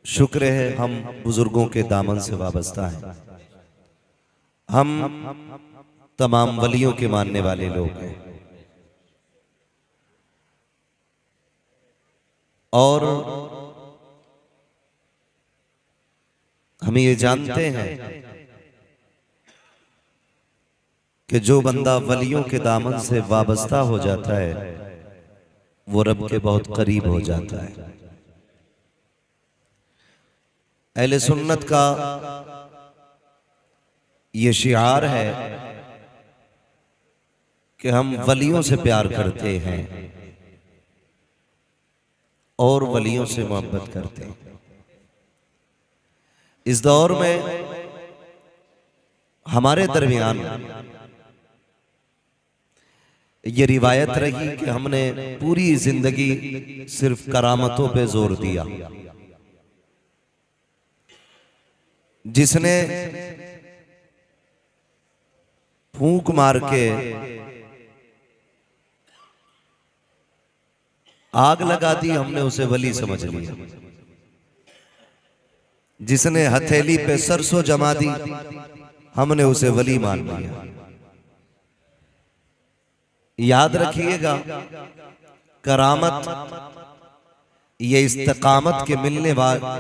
शुक्र है हम बुजुर्गों के दामन से वाबस्ता हैं। हम तमाम वलियों के मानने वाले लोग हैं और हम ये जानते हैं कि जो बंदा वलियों के दामन से वाबस्ता हो जाता है वो रब के बहुत करीब हो जाता है। अहले सुन्नत का ये शिआर है कि हम वलियों से प्यार करते हैं और वलियों से मोहब्बत करते हैं। इस दौर में हमारे दरमियान ये रिवायत रही कि हमने पूरी जिंदगी सिर्फ करामतों पे जोर दिया। जिसने फूंक मार के आग लगा दी हमने उसे वली समझ लिया। जिसने हथेली पे सरसों जमा दी हमने उसे वली मान लिया। याद रखिएगा, करामत ये इस्तिकामत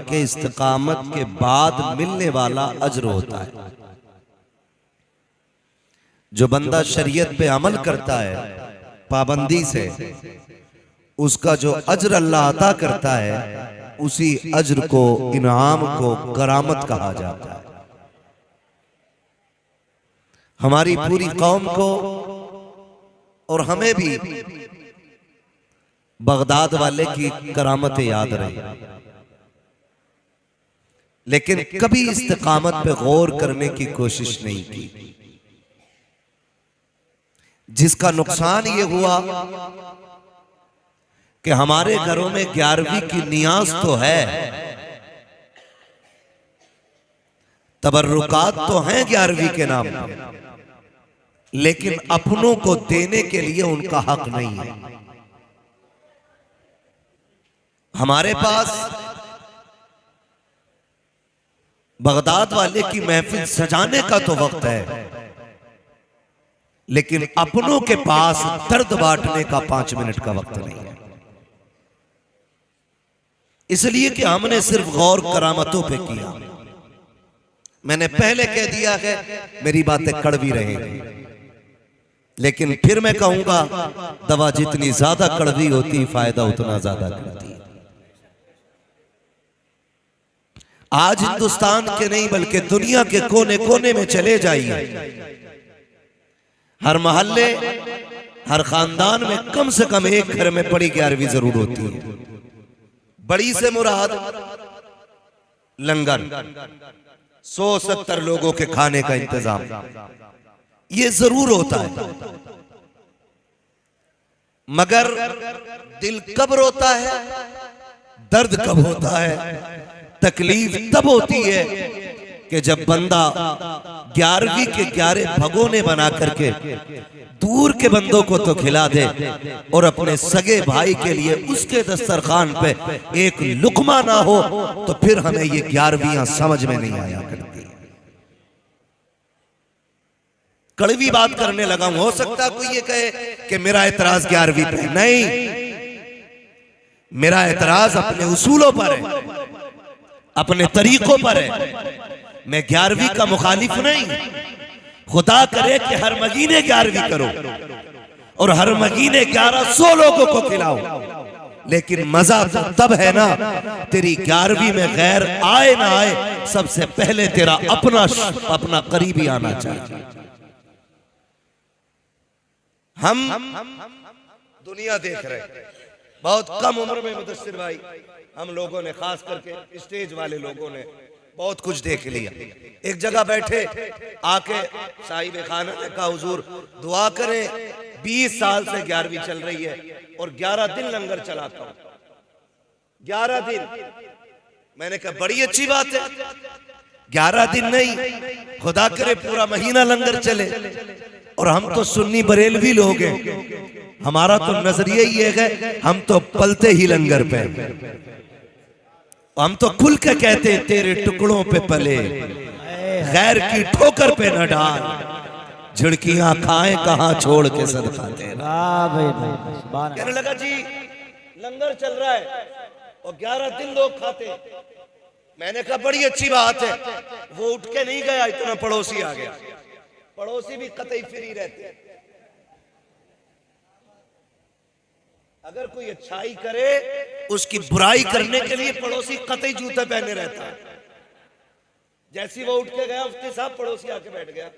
के इस्तिकामत के बाद मिलने वाला अज्र होता है। जो बंदा शरीयत पे अमल करता है पाबंदी से, उसका जो अज्र अल्लाह अता करता है उसी अज्र को, इनाम को करामत कहा जाता है। हमारी पूरी कौम को और हमें भी बगदाद वाले की करामतें याद रही, लेकिन कभी इस्तिकामत पे गौर करने की कोशिश नहीं की। जिसका नुकसान ये हुआ कि हमारे घरों में 11वीं की नियाज तो है, तबर्रुकात तो हैं 11वीं के नाम पर, लेकिन अपनों को देने के लिए उनका हक नहीं है। हमारे पास बगदाद वाले की महफिल सजाने का तो वक्त है, लेकिन अपनों के पास दर्द बांटने का 5 मिनट का वक्त नहीं है। इसलिए कि हमने सिर्फ गौर करामतों पे किया। मैंने पहले कह दिया है, मेरी बातें कड़वी रहेंगी, लेकिन फिर मैं कहूंगा, दवा जितनी ज्यादा कड़वी होती फायदा उतना ज्यादा करती है। आज हिंदुस्तान के नहीं बल्कि दुनिया के कोने कोने में चले जाइए, हर मोहल्ले हर खानदान में कम से कम एक घर में बड़ी 11वीं जरूर होती है। बड़ी से मुराद लंगर, 170 लोगों के खाने का इंतजाम ये जरूर होता है। मगर दिल कब रोता है, दर्द कब होता है, तकलीफ तब होती है कि जब बंदा 11वीं के 11 भगोने बना करके दूर के बंदों को तो खिला दे और अपने सगे भाई के लिए उसके दस्तरखान पे एक लुकमा ना हो, तो फिर हमें ये 11वीं समझ में नहीं आया करती। कड़वी बात करने लगा हूं, हो सकता कोई ये कहे कि मेरा एतराज 11वीं पे नहीं, मेरा एतराज अपने उसूलों पर है, अपने तरीकों पर है। मैं 11वीं का मुखालिफ नहीं। खुदा करे कि हर महीने 11वीं करो और हर महीने 1100 लोगों को खिलाओ, लेकिन मजा तो तब है ना, तेरी 11वीं में गैर आए ना आए, सबसे पहले तेरा अपना करीबी आना चाहिए। हम दुनिया देख रहे हैं, बहुत कम उम्र में मुदस्सिर भाई हम लोगों ने, खास करके स्टेज वाले लोगों ने बहुत कुछ देख लिया। एक जगह बैठे आके साहिब खाना ने कहा, हुजूर दुआ करें, 20 साल से 11वीं चल रही है और 11 दिन लंगर चलाता हूं। 11 दिन। मैंने कहा बड़ी अच्छी बात है, 11 दिन नहीं, खुदा करे पूरा महीना लंगर चले। और हम तो सुन्नी बरेलवी लोग हैं, हमारा तो नजरिया ही है, हम तो पलते ही लंगर पे। हम तो खुल के कहते हैं तेरे टुकड़ों पे पले, गैर की ठोकर पे न डाल, झिड़कियां खाए कहां छोड़ के सदका तेरा। कहने लगा जी लंगर चल रहा है और 11 दिन लोग खाते। मैंने कहा बड़ी अच्छी बात है। वो उठ के नहीं गया, इतना पड़ोसी आ गया। पड़ोसी भी कतई फ्री रहते। अगर कोई अच्छाई करे उसकी बुराई करने के लिए पड़ोसी कतई जूते पहने रहता है। जैसी वो उठ के गया उसके साथ पड़ोसी आके बैठ गया।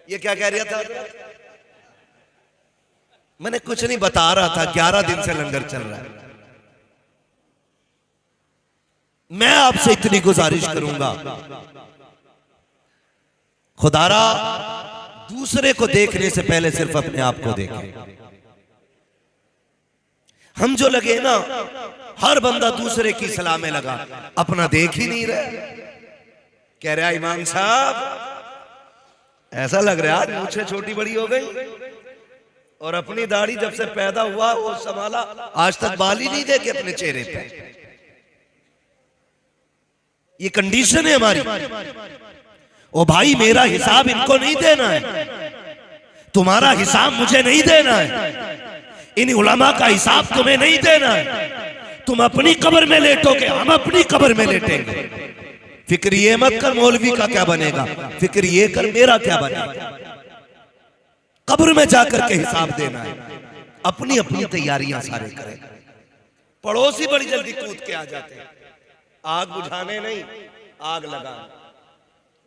ये क्या कह रहा था? मैंने कुछ नहीं बता रहा था, 11 दिन से लंगर चल रहा है। मैं आपसे इतनी गुजारिश करूंगा, खुदारा दूसरे को देखने से पहले सिर्फ अपने आप को देखें। हम जो लगे ना, हर बंदा दूसरे की सलाह में लगा, अपना देख ही नहीं रहा। कह रहा इमाम साहब ऐसा लग रहा है मुझे छोटी बड़ी हो गई और अपनी दाढ़ी जब से पैदा हुआ वो संभाला, आज तक बाल ही नहीं देखे अपने चेहरे पे। ये कंडीशन है हमारी। ओ भाई मेरा हिसाब इनको नहीं देना है, तुम्हारा हिसाब मुझे नहीं देना है, इन उलमा का हिसाब तुम्हें नहीं देना है। तुम अपनी कब्र में लेटोगे, हम अपनी कब्र में लेटेंगे। फिक्र ये मत कर मौलवी का क्या बनेगा, फिक्र ये कर मेरा क्या बनेगा। कब्र में जाकर के हिसाब देना है। अपनी अपनी तैयारियां सारे करें। पड़ोसी बड़ी जल्दी कूद के आ जाते हैं, आग बुझाने नहीं आग लगाने।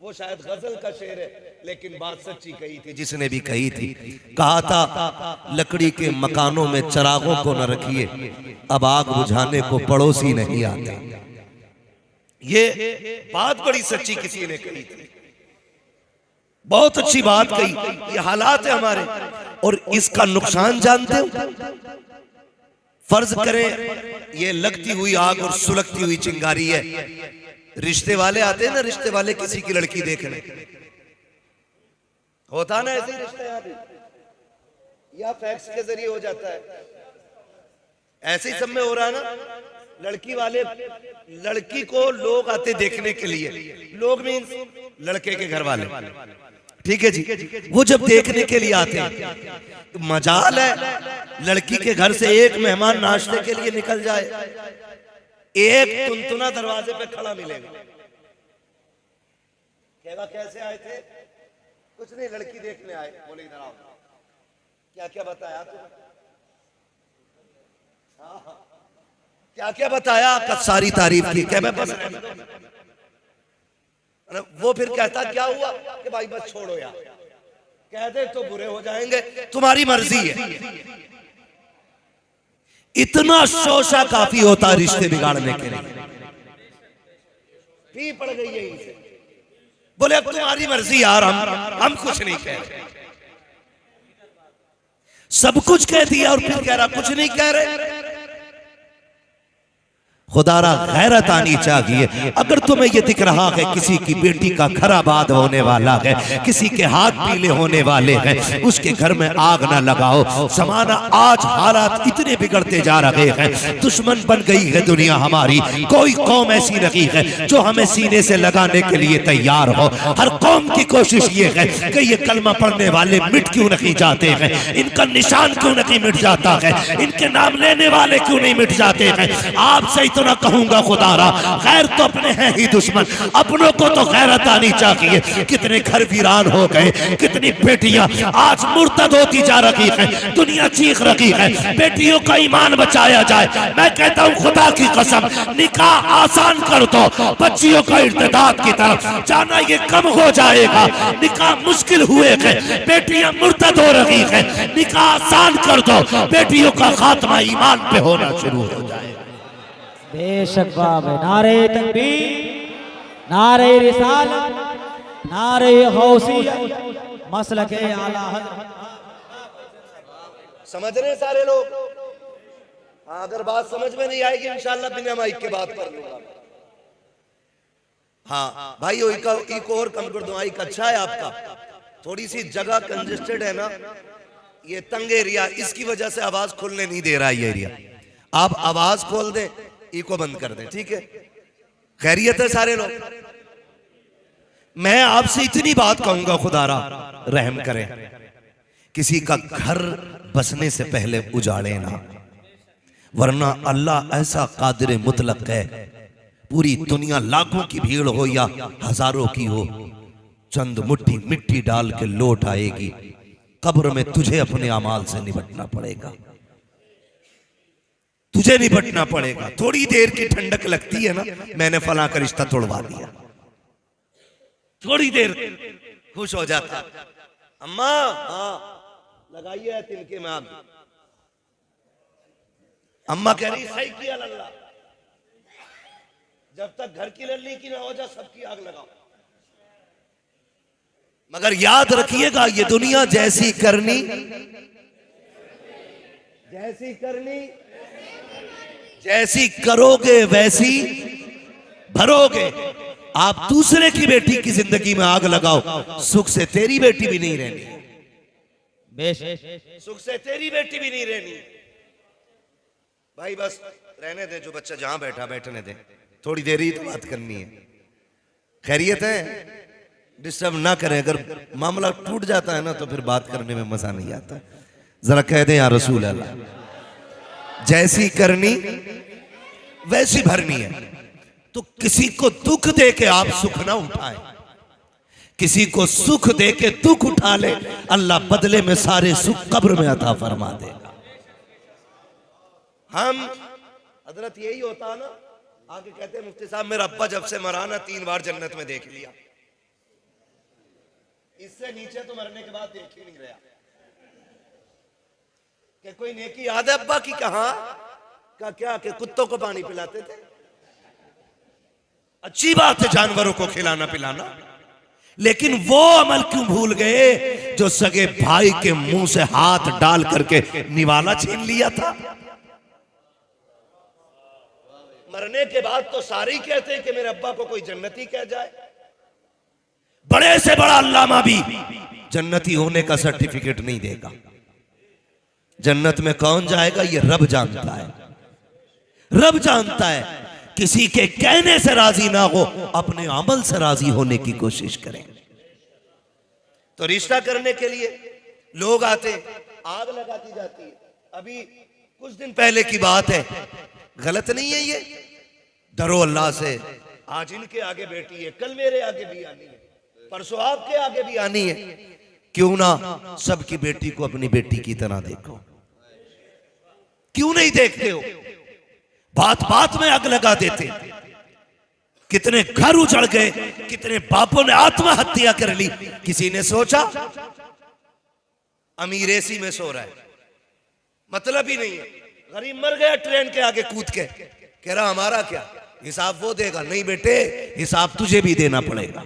वो शायद गजल का शेर है, लेकिन बात सच्ची कही थी जिसने भी कही थी। कहा था लकड़ी के मकानों में चिरागों को न रखिए, अब आग बुझाने को पड़ोसी नहीं आते। ये बात बड़ी सच्ची किसी ने कही थी, बहुत अच्छी बात कही। ये हालात है हमारे, और इसका नुकसान जानते हो। फर्ज करें ये लगती हुई आग और सुलगती हुई चिंगारी है। रिश्ते वाले आते हैं ना, रिश्ते वाले किसी की लड़की देखने, होता ना ऐसे रिश्ते या फैक्स के जरिए हो जाता है। ऐसे ही सब में हो रहा है ना। लड़की वाले लड़की को लोग आते देखने के लिए, लोग मींस लड़के के घर वाले, ठीक है जी। वो जब देखने के लिए आते हैं तो मजाल है लड़की के घर से एक मेहमान नाश्ते के लिए निकल जाए, एक तुनतुना दरवाजे पे खड़ा मिलेगा। कहेगा कैसे आए थे? कुछ नहीं, लड़की देखने आए। बोले इधर आओ। क्या क्या बताया तुमने? क्या क्या बताया? सारी तारीफ की। क्या मैं बस वो फिर कहता क्या हुआ कि भाई बस छोड़ो यार, कह दे तो बुरे हो जाएंगे, तुम्हारी मर्जी है। इतना शोशा काफी होता रिश्ते बिगाड़ने के लिए। पी पड़ गई है इनसे। बोले अब तुम्हारी मर्जी यार, हम कुछ नहीं कह रहे। सब कुछ कह दिया और फिर कह रहा कुछ नहीं कह रहे। खुदारा गैरत आनी चाहिए। अगर तुम्हें यह दिख रहा है किसी की बेटी का घर आबाद होने वाला है, किसी के हाथ पीले होने वाले हैं, उसके घर में आग ना लगाओ। जमाना आज हालात इतने बिगड़ते जा रहे हैं, दुश्मन बन गई है दुनिया हमारी। कोई कौम ऐसी नहीं है जो हमें सीने से लगाने के लिए तैयार हो। हर कौम की कोशिश ये है कि ये कलमा पढ़ने वाले मिट क्यों नहीं जाते हैं, इनका निशान क्यों नहीं मिट जाता है, इनके नाम लेने वाले क्यों नहीं मिट जाते हैं। आपसे ना कहूंगा खुदारा, गैर तो अपने हैं ही दुश्मन, अपनों को तो गैरत आनी चाहिए। कितने घर वीरान हो गए, कितनी बेटियां आज मुर्तद होती जा रही है, दुनिया चीख रही है। बेटियों का ईमान बचाया जाए। मैं कहता हूं खुदा की कसम, निकाह आसान कर दो, बच्चियों का इर्तिदाद की तरफ जाना ये कम हो जाएगा। निकाह मुश्किल हुए हैं, बेटियां मुर्तद हो रही है, निकाह आसान कर दो, बेटियों का खात्मा ईमान पे होना शुरू हो जाएगा। बेशक बाब, नारे तकबीर, नारे रिसालत, नारे गौसियत, मसलक आला हज़रत। समझ रहे सारे लोग? हाँ, अगर बात समझ में नहीं आएगी इंशाल्लाह बिना माइक के बात कर लूंगा। हाँ भाई, एक और कम कर दो। माइक अच्छा है आपका, थोड़ी सी जगह कंजेस्टेड है ना, ये तंग एरिया, इसकी वजह से आवाज खुलने नहीं दे रहा ये एरिया। आप आवाज खोल दें, इको बंद कर दें, ठीक है? खैरियत है सारे लोग? मैं आपसे इतनी बात कहूंगा, खुदारा रहम करें, किसी का घर बसने से पहले उजाड़े ना, वरना अल्लाह ऐसा कादिर मुतलक है, पूरी दुनिया लाखों की भीड़ हो या हजारों की हो, चंद मुट्ठी मिट्टी डाल के लौट आएगी। कब्र में तुझे अपने अमाल से निपटना पड़ेगा, तुझे निपटना पड़ेगा। थोड़ी देर की ठंडक लगती है ना, मैंने फलां का रिश्ता तोड़वा दिया, थोड़ी देर खुश हो जाता। अम्मा हाँ लगाइए तिनके में आग। अम्मा कह रही सही किया लल्ला, जब तक घर की लल्ली की ना हो जा सबकी आग लगाओ। मगर याद रखिएगा, ये दुनिया जैसी करनी जैसी करोगे वैसी भरोगे। आप दूसरे की बेटी की जिंदगी में आग लगाओ, सुख से तेरी बेटी भी नहीं रहनी, सुख से तेरी बेटी भी नहीं रहनी। भाई बस रहने दे, जो बच्चा जहां बैठा बैठने दे, थोड़ी देर ही तो बात करनी है। खैरियत है, डिस्टर्ब ना करें। अगर मामला टूट जाता है ना तो फिर बात करने में मजा नहीं आता। जरा कह दे या रसूल अल्लाह, जैसी करनी वैसी भरनी है। तो किसी को दुख दे के आप सुख ना उठाएं, किसी को सुख दे के दुख उठा ले, अल्लाह बदले में सारे सुख कब्र में अता फरमा देगा। हम हजरत यही होता ना, आगे कहते हैं मुफ्ती साहब, मेरा अब्बा जब से मरा ना 3 बार जन्नत में देख लिया, इससे नीचे तो मरने के बाद देख ही नहीं रहा। कि कोई नेकी याद है अब्बा की? कहा का क्या कि कुत्तों को पानी पिलाते थे। अच्छी बात है जानवरों को खिलाना पिलाना, लेकिन वो अमल क्यों भूल गए जो सगे भाई के मुंह से हाथ डाल करके निवाला छीन लिया था। मरने के बाद तो सारे ही कहते हैं कि मेरे अब्बा को कोई जन्नती कह जाए। बड़े से बड़ा अल्लामा भी जन्नती होने का सर्टिफिकेट नहीं देगा। जन्नत में कौन जाएगा ये रब जानता है, रब जानता है। किसी के कहने से राजी ना हो, अपने अमल से राजी होने की कोशिश करें। तो रिश्ता करने के लिए लोग आते, आग लगाती जाती है। अभी कुछ दिन पहले की बात है, गलत नहीं है ये, डरो अल्लाह से। आज इनके आगे बेटी है, कल मेरे आगे भी आनी है, परसों आपके आगे भी आनी है। क्यों ना सबकी बेटी को अपनी बेटी की तरह देखो? क्यों नहीं देखते हो? बात बात में आग लगा देते। कितने घर उजड़ गए, कितने बापों ने आत्महत्या कर ली। किसी ने सोचा अमीर एसी में सो रहा है, मतलब ही नहीं है। गरीब मर गया ट्रेन के आगे कूद के, कह रहा हमारा क्या, हिसाब वो देगा। नहीं बेटे, हिसाब तुझे भी देना पड़ेगा।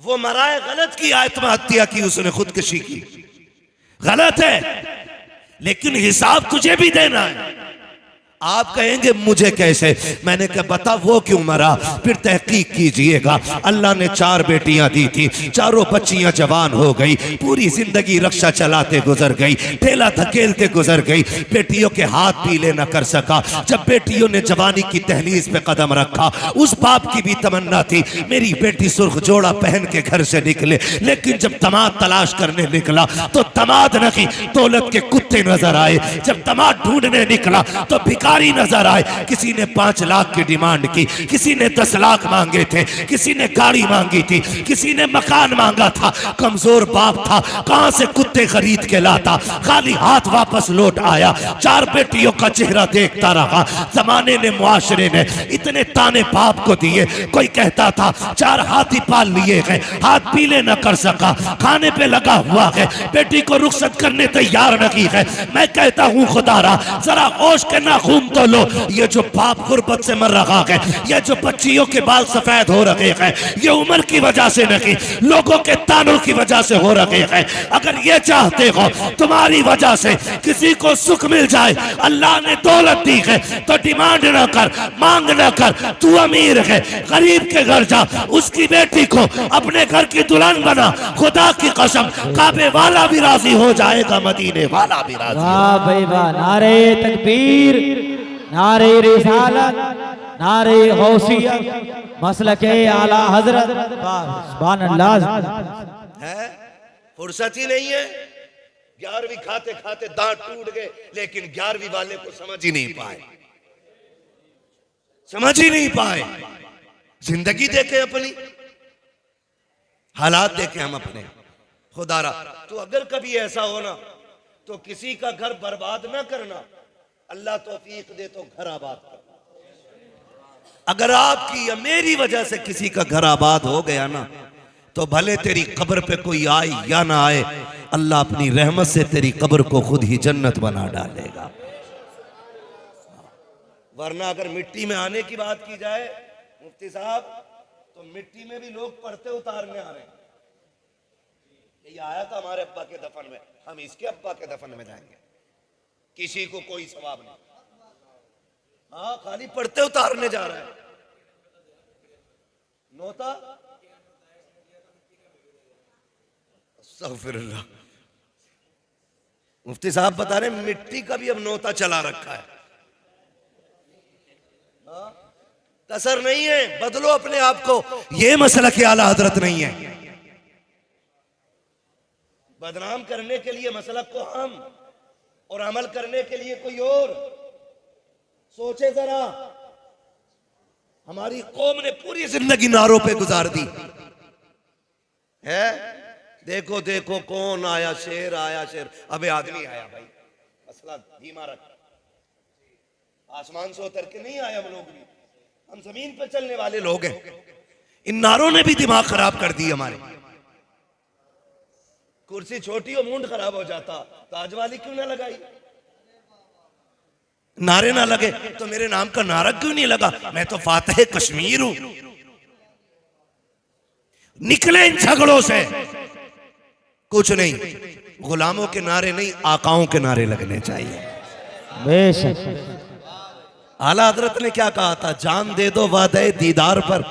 वो मरा है, गलत की आत्महत्या की, उसने खुदकुशी की, गलत है, लेकिन हिसाब तुझे भी देना है। आप कहेंगे मुझे कैसे? मैंने कहा बता वो क्यों मरा, फिर तहकीक कीजिएगा। अल्लाह ने 4 बेटियां दी थी, चारों बच्चियां जवान हो गई, पूरी जिंदगी रक्षा चलाते गुजर गई, ठेला धकेलते गुजर गई, बेटियों के हाथ पीले न कर सका। जब बेटियों ने जवानी की दहलीज पे कदम रखा, उस बाप की भी तमन्ना थी मेरी बेटी सुर्ख जोड़ा पहन के घर से निकले, लेकिन जब दामाद तलाश करने निकला तो दामाद नहीं दौलत के कुत्ते नजर आए। जब दामाद ढूंढने निकला तो भिखारी नजर आए। किसी ने 5 लाख की डिमांड की, किसी ने 10 लाख मांगे थे, किसी ने गाड़ी मांगी थी, किसी ने मकान मांगा था। कमजोर बाप था, कहां से कुत्ते खरीद के लाता, खाली हाथ वापस लौट आया। 4 बेटियों का चेहरा देखता रहा। जमाने ने, मुआशरे ने इतने ताने बाप को दिए। कोई कहता था 4 हाथी पाल लिए हैं, हाथ पीले न कर सका, खाने पे लगा हुआ है, बेटी को रुखसत करने तैयार नहीं है। मैं कहता हूं खुदारा जरा होश के नाखून तो लो। ये जो बाप गुर्बत से मर रहा है, ये जो बच्चियों के बाल सफेद हो रहे हैं, ये उम्र की वजह से नहीं, लोगों के तानों की वजह से हो रहे हैं। अगर ये चाहते हो तुम्हारी वजह से किसी को सुख मिल जाए, अल्लाह ने दौलत दी है तो डिमांड न कर, मांग न कर। तू अमीर है, गरीब के घर जा, उसकी बेटी को अपने घर की दुल्हन बना। खुदा की कसम काबे वाला भी राजी हो जाएगा, मदीने वाला भी राजी। वाह भाई वाह, नारे तकबीर, नारे रिसालत, नारे गौसियत, मसलके आला हजरत। सुभान अल्लाह। है फुर्सत ही नहीं है। 11वीं खाते खाते दांत टूट गए, लेकिन 11वीं वाले को समझ ही नहीं पाए, समझ ही नहीं पाए। जिंदगी देखे अपनी, हालात देखे हम अपने। खुदारा तो अगर कभी ऐसा हो ना तो किसी का घर बर्बाद ना करना, अल्लाह तौफीक दे तो घर आबाद कर। अगर आपकी या मेरी वजह से किसी का घर आबाद हो गया ना, तो भले तेरी कब्र पे कोई आए या ना आए, अल्लाह अपनी रहमत से तेरी कब्र को खुद ही जन्नत बना डालेगा। वरना अगर मिट्टी में आने की बात की जाए मुफ्ती साहब, तो मिट्टी में भी लोग पर्दे उतारने आ रहे हैं। ये आया था हमारे अब्बा के दफन में, हम इसके अब्बा के दफन में जाएंगे, किसी को कोई सवाब नहीं। हाँ, खाली पर्दे उतारने जा रहा है। नोता अस्तगफिरुल्लाह। मुफ्ती साहब बता रहे मिट्टी का भी अब नोता चला रखा है। कसर नहीं है, बदलो अपने आप को। यह मसला कि आला हजरत नहीं है। बदनाम करने के लिए मसला को हम, और अमल करने के लिए कोई और। सोचे जरा, हमारी कौम ने पूरी जिंदगी नारों पे गुजार दी है। देखो देखो कौन आया शेर, आया शेर। अबे आदमी आया भाई, मसला धीमा रख। आसमान से उतर के नहीं आया हम लोग भी, हम जमीन पे चलने वाले लोग हैं। इन नारों ने भी दिमाग खराब कर दी हमारे। कुर्सी छोटी और मूंड खराब हो जाता, ताज वाली क्यों ना लगाई? नारे ना लगे तो मेरे नाम का नारा क्यों नहीं लगा? मैं तो फातेह कश्मीर हूं। निकले इन झगड़ों से, कुछ नहीं। गुलामों के नारे नहीं, आकाओं के नारे लगने चाहिए। बेशक आला हजरत ने क्या कहा था? जान दे दो वादे दीदार पर,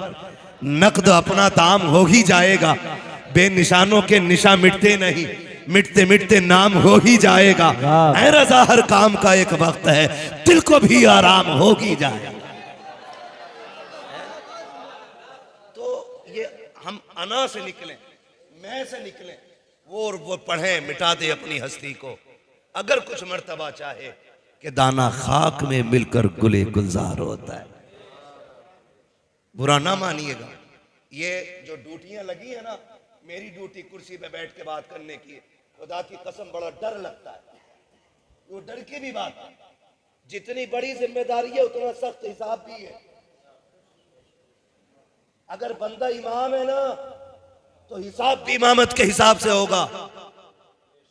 नकद अपना दाम हो ही जाएगा। बेनिशानों के निशा मिटते नहीं, मिटते मिटते नाम हो ही जाएगा। ऐ रजा हर काम का एक वक्त है, दिल को भी आराम हो ही जाएगा। तो ये हम अना से निकले, मैं से निकले, वो पढ़े मिटा दे अपनी हस्ती को। अगर कुछ मर्तबा चाहे कि दाना खाक में मिलकर गुले गुलजार होता है। बुरा ना मानिएगा। ये जो ड्यूटियां लगी है ना, मेरी ड्यूटी कुर्सी पे बैठ के बात करने की, खुदा की कसम बड़ा डर लगता है। वो डर की भी बात है। जितनी बड़ी जिम्मेदारी है उतना सख्त हिसाब भी है। अगर बंदा इमाम है ना, तो हिसाब भी इमामत के हिसाब से होगा।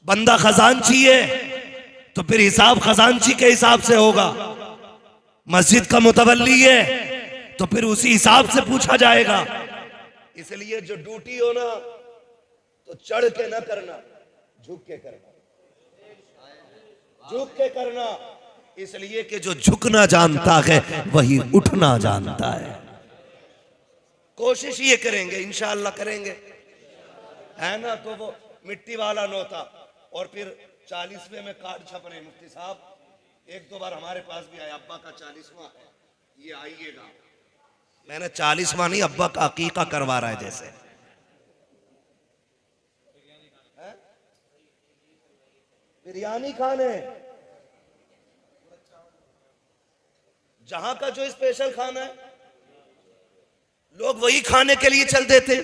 बंदा खजांची है तो फिर हिसाब खजांची के हिसाब से होगा। मस्जिद का मुतवल्ली है तो फिर उसी हिसाब से पूछा जाएगा। इसलिए जो ड्यूटी हो ना, तो चढ़ के ना करना, झुक के करना, झुक के करना। इसलिए कि जो झुकना जानता है वही उठना जानता है। कोशिश ये करेंगे, इंशाअल्लाह करेंगे, है ना। तो वो मिट्टी वाला नोता, और फिर 40वें में कार्ड छप रहे। मुफ्ती साहब एक दो बार हमारे पास भी आए, अब्बा का 40वां है, ये आइएगा। मैंने 40वां नहीं, अब्बा का अकीका करवा रहा है जैसे। बिरयानी खाने, जहां का जो स्पेशल खाना है लोग वही खाने के लिए चल देते।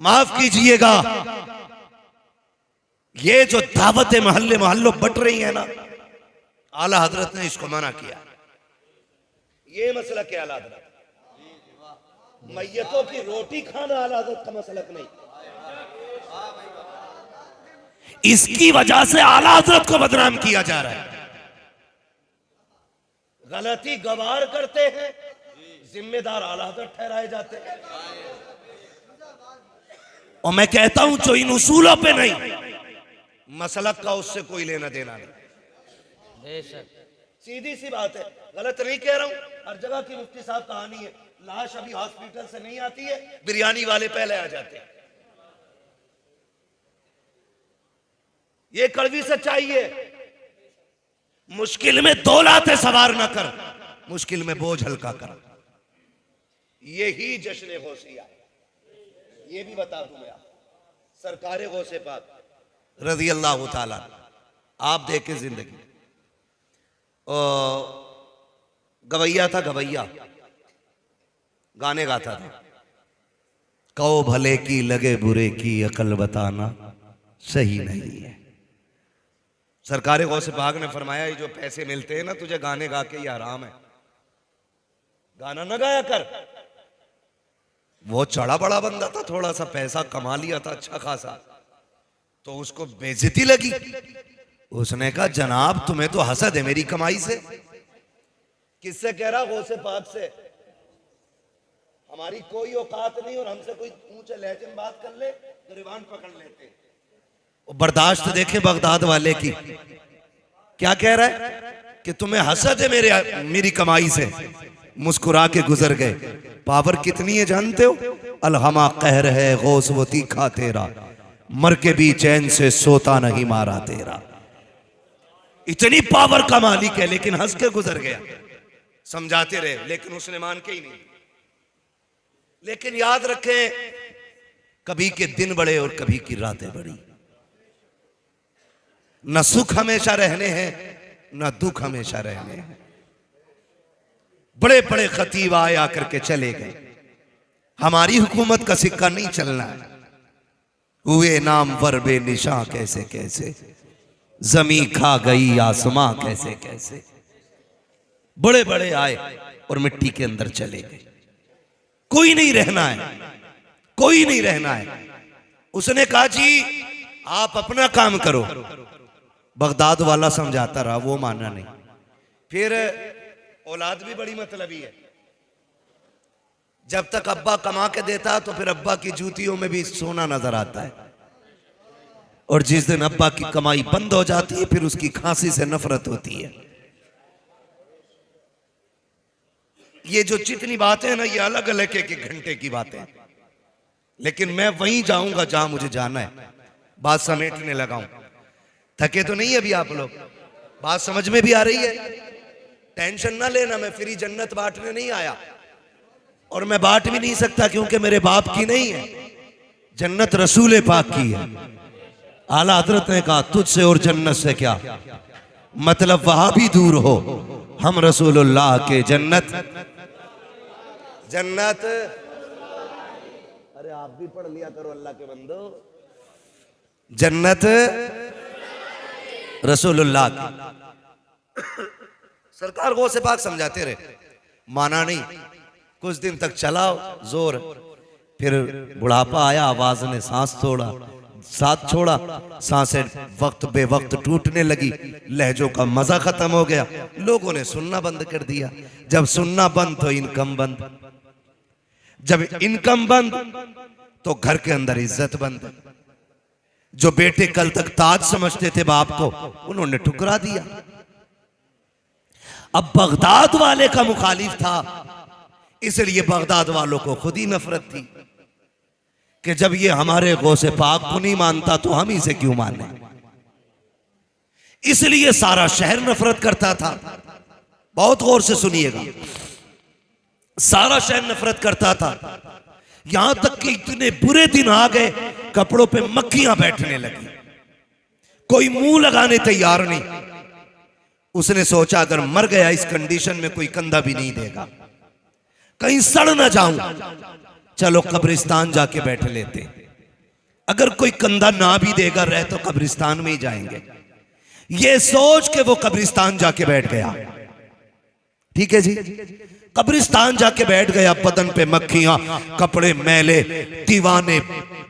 माफ कीजिएगा, ये जो दावतें मोहल्ले मोहल्लों बट रही है ना, आला हजरत ने इसको मना किया। ये मसला क्या आला हजरत? मैयतों की रोटी खाना आला हजरत का मसलक नहीं। इसकी वजह से आला हजरत को बदनाम किया जा रहा है। गलती गवार करते हैं, जिम्मेदार आला हजरत ठहराए जाते हैं। और मैं कहता हूं जो इन उसूलों पे नहीं, मसलक का उससे कोई लेना देना नहीं। सीधी सी बात है, गलत नहीं कह रहा हूं। हर जगह की मुफ्ती साहब कहानी है। लाश अभी हॉस्पिटल से नहीं आती है, बिरयानी वाले पहले आ जाते हैं। ये कड़वी सच्चाई है। मुश्किल में दौलतें सवार न कर, मुश्किल में बोझ हल्का कर। यही जश्न गौसिया है। ये भी बता दूं मैं, सरकार गौसे पाक रज़ी अल्लाह ताला, आप देखे जिंदगी। गवैया था, गवैया गाने गाता था। कहो भले की लगे बुरे की अकल बताना सही नहीं है। सरकार गौसे पाक ने फरमाया ये जो पैसे मिलते हैं ना तुझे गाने गा के ये हराम है, गाना न गाया कर। वो चढ़ा बड़ा बंदा था, थोड़ा सा पैसा कमा लिया था अच्छा खासा, तो उसको बेइज्जती लगी। उसने कहा जनाब तुम्हें तो हसद है मेरी कमाई से। किससे कह रहा? गौसे पाक से। हमारी कोई औकात नहीं और हमसे कोई ऊंचे लहजे में बात कर ले गिरबान पकड़ लेते। बर्दाश्त देखे बगदाद वाले की, क्या कह रहा है कि तुम्हें हसद है मेरी कमाई से। मुस्कुरा के गुजर गए। पावर कितनी है जानते हो? अलहमा कहर है गौस वो तीखा तेरा, मर के भी चैन से सोता नहीं मारा तेरा। इतनी पावर का मालिक है, लेकिन हंस के गुजर गया। समझाते रहे लेकिन उसने मान के ही नहीं। लेकिन याद रखें, कभी के दिन बड़े और कभी की रातें बड़ी। न सुख हमेशा रहने हैं न दुख हमेशा रहने हैं। बड़े बड़े खतीब आए आकर के चले गए। हमारी हुकूमत का सिक्का नहीं चलना है। हुए नाम वर बेनिशां कैसे कैसे, जमी खा गई आसमां कैसे कैसे। बड़े बड़े आए और मिट्टी के अंदर चले गए। कोई नहीं रहना है, कोई नहीं रहना है। उसने कहा जी आप अपना काम करो। बगदाद वाला समझाता रहा, वो माना नहीं। फिर औलाद भी बड़ी मतलबी है। जब तक अब्बा कमा के देता तो फिर अब्बा की जूतियों में भी सोना नजर आता है, और जिस दिन अब्बा की कमाई बंद हो जाती है फिर उसकी खांसी से नफरत होती है। ये जो जितनी बातें हैं ना, ये अलग अलग एक घंटे की बातें हैं, लेकिन मैं वहीं जाऊंगा जहां मुझे जाना है। बात समेटने लगा हूं। थके तो नहीं अभी आप लोग? बात समझ में भी आ रही है? टेंशन ना लेना, मैं फ्री जन्नत बांटने नहीं आया, और मैं बांट भी नहीं सकता क्योंकि मेरे बाप की नहीं है, जन्नत रसूल पाक की है। आला हजरत ने कहा तुझसे और जन्नत से क्या मतलब, वहां भी दूर हो, हम रसूलुल्लाह के जन्नत। जन्नत अरे आप भी पढ़ लिया करो अल्लाह के बंदो। जन्नत रसूलुल्लाह की। सरकार गौसे पाक समझाते रहे, माना नहीं। कुछ दिन तक चलाओ जोर, फिर बुढ़ापा आया, आवाज ने साथ छोड़ा, सांसें वक्त बेवक्त टूटने लगी, लहजों का मजा खत्म हो गया, लोगों ने सुनना बंद कर दिया। जब सुनना बंद तो इनकम बंद, जब इनकम बंद तो घर के अंदर इज्जत बंद। जो बेटे कल तक ताज समझते थे बाप को, उन्होंने ठुकरा दिया। अब बगदाद वाले का मुखालिफ था, इसलिए बगदाद वालों को खुद ही नफरत थी कि जब ये हमारे गौसे पाक को नहीं मानता तो हम इसे क्यों माने। इसलिए सारा शहर नफरत करता था। बहुत गौर से सुनिएगा, सारा शहर नफरत करता था। यहां तक कि इतने बुरे दिन आ गए, कपड़ों पे मक्खियां बैठने लगी, कोई मुंह लगाने तैयार नहीं। उसने सोचा अगर मर गया इस कंडीशन में कोई कंधा भी नहीं देगा, कहीं सड़ ना जाऊं, चलो कब्रिस्तान जाके बैठ लेते। अगर कोई कंधा ना भी देगा रह तो कब्रिस्तान में ही जाएंगे। ये सोच के वो कब्रिस्तान जाके बैठ गया। ठीक है जी, कब्रिस्तान जाके बैठ गया। बदन पे मक्खियां, कपड़े मैले, दीवाने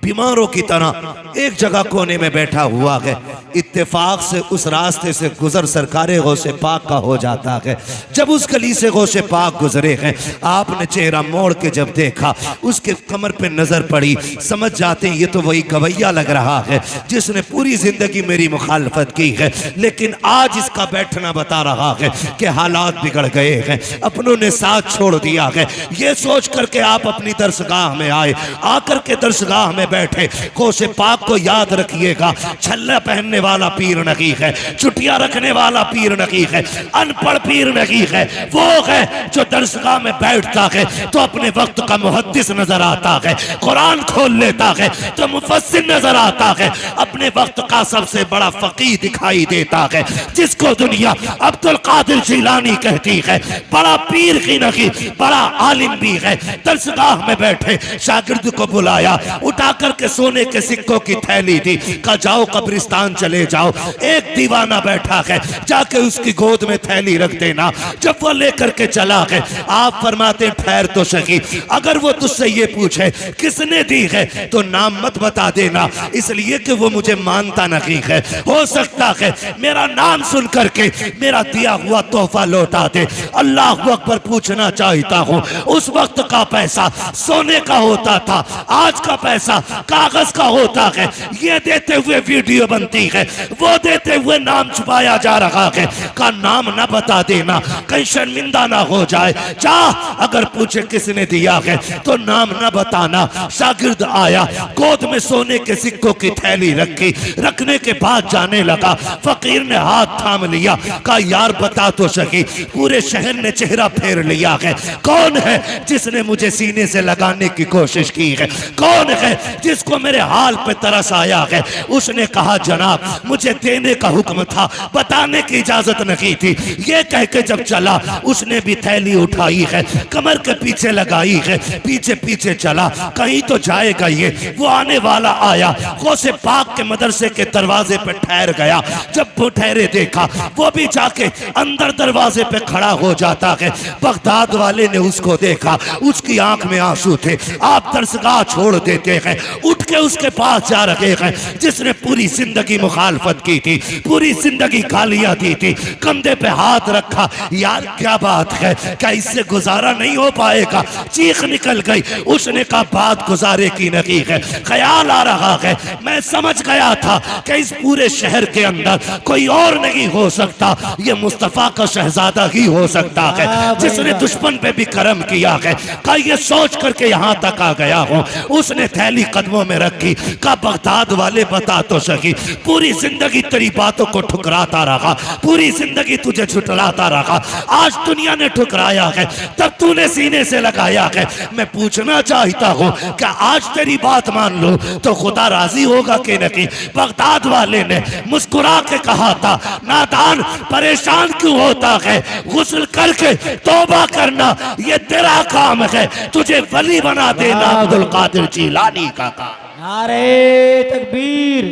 बीमारों की तरह एक जगह कोने में बैठा हुआ है। इत्तेफाक से उस रास्ते से गुजर सरकारे गौसे पाक का हो जाता है। जब उस गली से गौसे पाक गुजरे हैं, आपने चेहरा मोड़ के जब देखा, उसके कमर पे नजर पड़ी, समझ जाते हैं ये तो वही गवैया लग रहा है जिसने पूरी जिंदगी मेरी मुखालफत की है, लेकिन आज इसका बैठना बता रहा है कि हालात बिगड़ गए हैं, अपनों ने साथ छोड़ दिया है। ये सोच करके आप अपनी दरसगाह में आए, आकर के दरसगाह में में बैठे कोसे पाक को याद रखिएगा। छल्ला पहनने वाला पीर नहीं है, चुटिया रखने वाला पीर नहीं है, अनपढ़ पीर नहीं है। वो है जो दरसगाह में बैठता है तो अपने वक्त का मुहद्दिस नजर आता है, कुरान खोल लेता है तो मुफस्सिर नजर आता है, अपने वक्त का सबसे बड़ा फकीह दिखाई देता है, जिसको दुनिया अब्दुल कादिर जिलानी कहती है। बड़ा पीर ही नहीं, बड़ा आलिम भी है। दरसगाह में बैठे शागिर्द को बुलाया, उठा करके सोने के सिक्कों की थैली दी, कहा जाओ कब्रिस्तान चले जाओ। एक दीवाना बैठा है, जाके उसकी गोद में थैली रख देना। जब वो लेकर के चला है, आप फरमाते ठहर तो सही, अगर वो तुझसे ये पूछे किसने दी है तो नाम मत बता देना, इसलिए कि वो मुझे मानता नहीं है। हो सकता है मेरा नाम सुन करके मेरा दिया हुआ तोहफा लौटा दे। अल्लाह अकबर पूछना चाहता हूँ, उस वक्त का पैसा सोने का होता था, आज का पैसा कागज का होता है। ये देते हुए वीडियो बनती है, वो देते हुए नाम छुपाया जा रहा है। का नाम ना बता देना, कहीं शर्मिंदा ना हो जाए। जा अगर पूछे किसने दिया है तो नाम ना बताना। शागिर्द आया, गोद में सोने के सिक्कों की थैली रखी, रखने के बाद जाने लगा। फकीर ने हाथ थाम लिया, कहा यार बता तो सही। पूरे शहर ने चेहरा फेर लिया है, कौन है जिसने मुझे सीने से लगाने की कोशिश की है, कौन है जिसको मेरे हाल पे तरस आया है। उसने कहा जनाब मुझे देने का हुक्म था, बताने की इजाजत नहीं थी। ये कह के जब चला, उसने भी थैली उठाई है, कमर के पीछे लगाई है, पीछे पीछे चला, कहीं तो जाएगा ये। वो आने वाला आया, गौसे पाक के मदरसे के दरवाजे पे ठहर गया। जब वो ठहरे देखा, वो भी जाके अंदर दरवाजे पे खड़ा हो जाता है। बगदाद वाले ने उसको देखा, उसकी आंख में आंसू थे। आप दरसगाह छोड़ देते हैं, उठ के उसके पास जा रहे हैं जिसने पूरी जिंदगी मुखालफत की थी, पूरी जिंदगी गालियां दी थी। कंधे पे हाथ रखा, यार क्या बात है, क्या इससे गुजारा नहीं हो पाएगा? चीख निकल गई। उसने कहा बात गुजारे की नहीं है, ख्याल आ रहा है। मैं समझ गया था कि इस पूरे शहर के अंदर कोई और नहीं हो सकता, ये मुस्तफा का शहजादा ही हो सकता है जिसने दुश्मन पे भी करम किया है। कहा ये सोच करके यहाँ तक आ गया हूँ। उसने थैली कदमों में रखी, कहा बगदाद वाले बता तो सही, पूरी जिंदगी तेरी बातों को ठुकराता रहा, पूरी जिंदगी तुझे झुठलाता रहा, आज दुनिया ने ठुकराया है, तब तूने सीने से लगाया है। मैं पूछना चाहता हूँ क्या आज तेरी बात मान लो तो खुदा राजी होगा कि नहीं? बगदाद वाले ने मुस्कुरा के कहा था नादान परेशान क्यों होता है, गुस्ल करके तौबा करना ये तेरा काम है, तुझे वली बना देना अब्दुल कादिर जिलानी का काम। नारे तकबीर,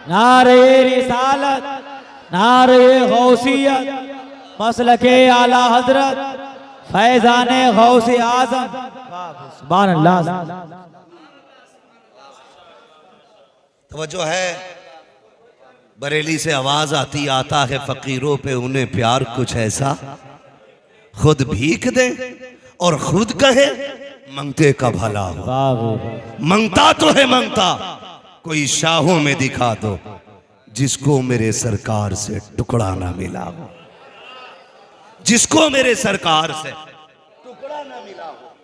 नारे रिसालत, नारे गौसियत, मसलके आला हजरत, फैजाने गौसे आजम। सुभान अल्लाह। तवज्जो है, बरेली से आवाज आती आता है फकीरों पे उन्हें प्यार कुछ ऐसा, खुद भीख दे और खुद कहे मंगते का भला हो। मंगता तो है मंगता, कोई शाहों में दिखा दो जिसको मेरे सरकार से टुकड़ा ना मिला हो, जिसको मेरे सरकार से टुकड़ा ना मिला हो।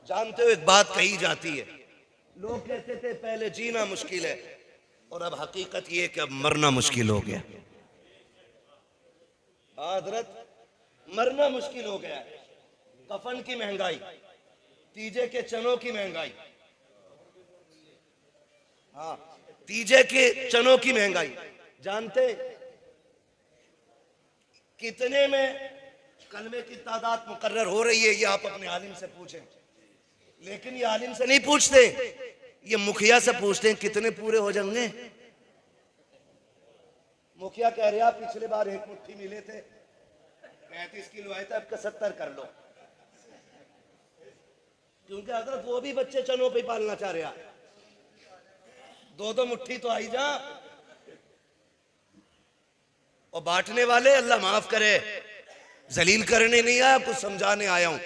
जानते हो एक बात कही जाती है, लोग कहते थे पहले जीना मुश्किल है और अब हकीकत ये कि अब मरना मुश्किल हो गया। हजरत मरना मुश्किल हो गया है। कफन की महंगाई, तीजे के चनों की महंगाई, हाँ तीजे के चनों की महंगाई। जानते कितने में कलमे की तादाद मुकर्रर हो रही है, ये आप अपने आलिम से पूछें। लेकिन ये आलिम से नहीं पूछते, ये मुखिया से पूछते हैं कितने पूरे हो जाएंगे। मुखिया कह रहे आप पिछले बार एक मुट्ठी मिले थे, 35 किलो आए थे, अब 70 कर लो, क्योंकि हजरत वो भी बच्चे चनों पे पालना चाह रहे हैं। दो मुट्ठी तो आई जा। और बांटने वाले अल्लाह माफ करे, जलील करने नहीं आया, कुछ समझाने आया हूं।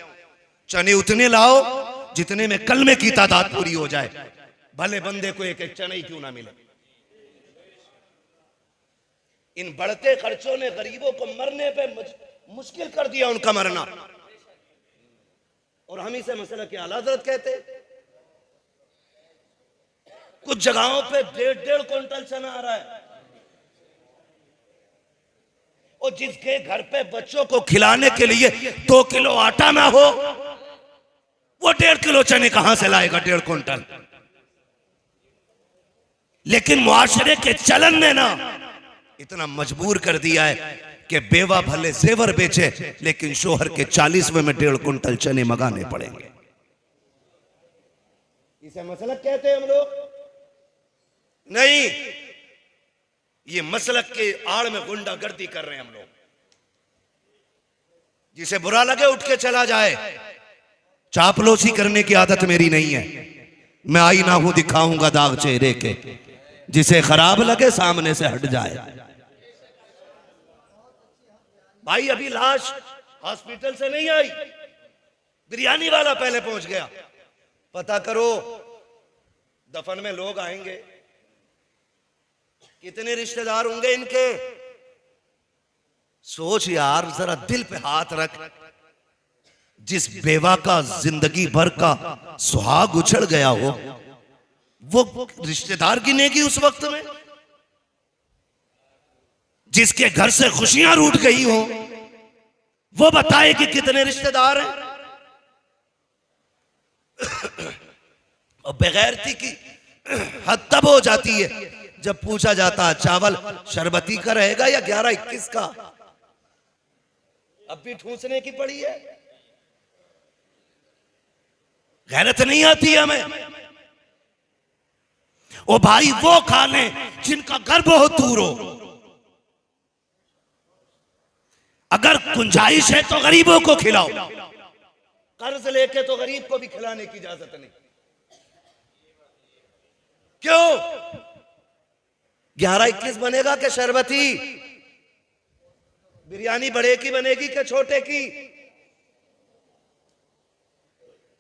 चने उतने लाओ जितने में कलमे की तादाद पूरी हो जाए, भले बंदे को एक एक चने ही क्यों ना मिले। इन बढ़ते खर्चों ने गरीबों को मरने पे मुश्किल कर दिया उनका मरना। और हम इसे मसला के आला हज़रत कहते। कुछ जगहों पे 1.5 क्विंटल चना आ रहा है। और जिसके घर पे बच्चों को खिलाने के लिए 2 किलो आटा ना हो, वो 1.5 किलो चने कहां से लाएगा? 1.5 क्विंटल। लेकिन मुआशरे के चलन ने ना इतना मजबूर कर दिया है कि बेवा भले जेवर बेचे, लेकिन शोहर के 40वें में 1.5 क्विंटल चने मंगाने पड़ेंगे। इसे मसलक कहते हैं हम लोग? नहीं, ये मसलक के आड़ में गुंडागर्दी कर रहे हैं हम लोग। जिसे बुरा लगे उठ के चला जाए। चापलूसी करने की आदत मेरी नहीं है। मैं आईना हूं, दिखाऊंगा दाग चेहरे के, जिसे खराब लगे सामने से हट जाए। भाई अभी लाश हॉस्पिटल से नहीं आई, बिरयानी वाला पहले पहुंच गया। पता करो दफन में लोग आएंगे, कितने रिश्तेदार होंगे इनके। सोच यार, जरा दिल पे हाथ रख। जिस बेवा का जिंदगी भर का सुहाग उछड़ गया हो, वो रिश्तेदार गिनेगी उस वक्त में? जिसके घर से खुशियां रूठ गई हो, वो बताए कि कितने रिश्तेदार हैं। और बेगैरती की हद तब हो जाती है जब पूछा जाता है चावल शरबती का रहेगा या 11-21 का। अब भी ठूसने की पड़ी है। गैरत नहीं आती है हमें। ओ भाई वो खा ले जिनका घर बहुत दूर हो। अगर गुंजाइश है तो गरीबों को खिलाओ, कर्ज लेके तो गरीब को भी खिलाने की इजाजत नहीं। क्यों? 11-21 बनेगा कि शरबती? बिरयानी बड़े की बनेगी कि छोटे की?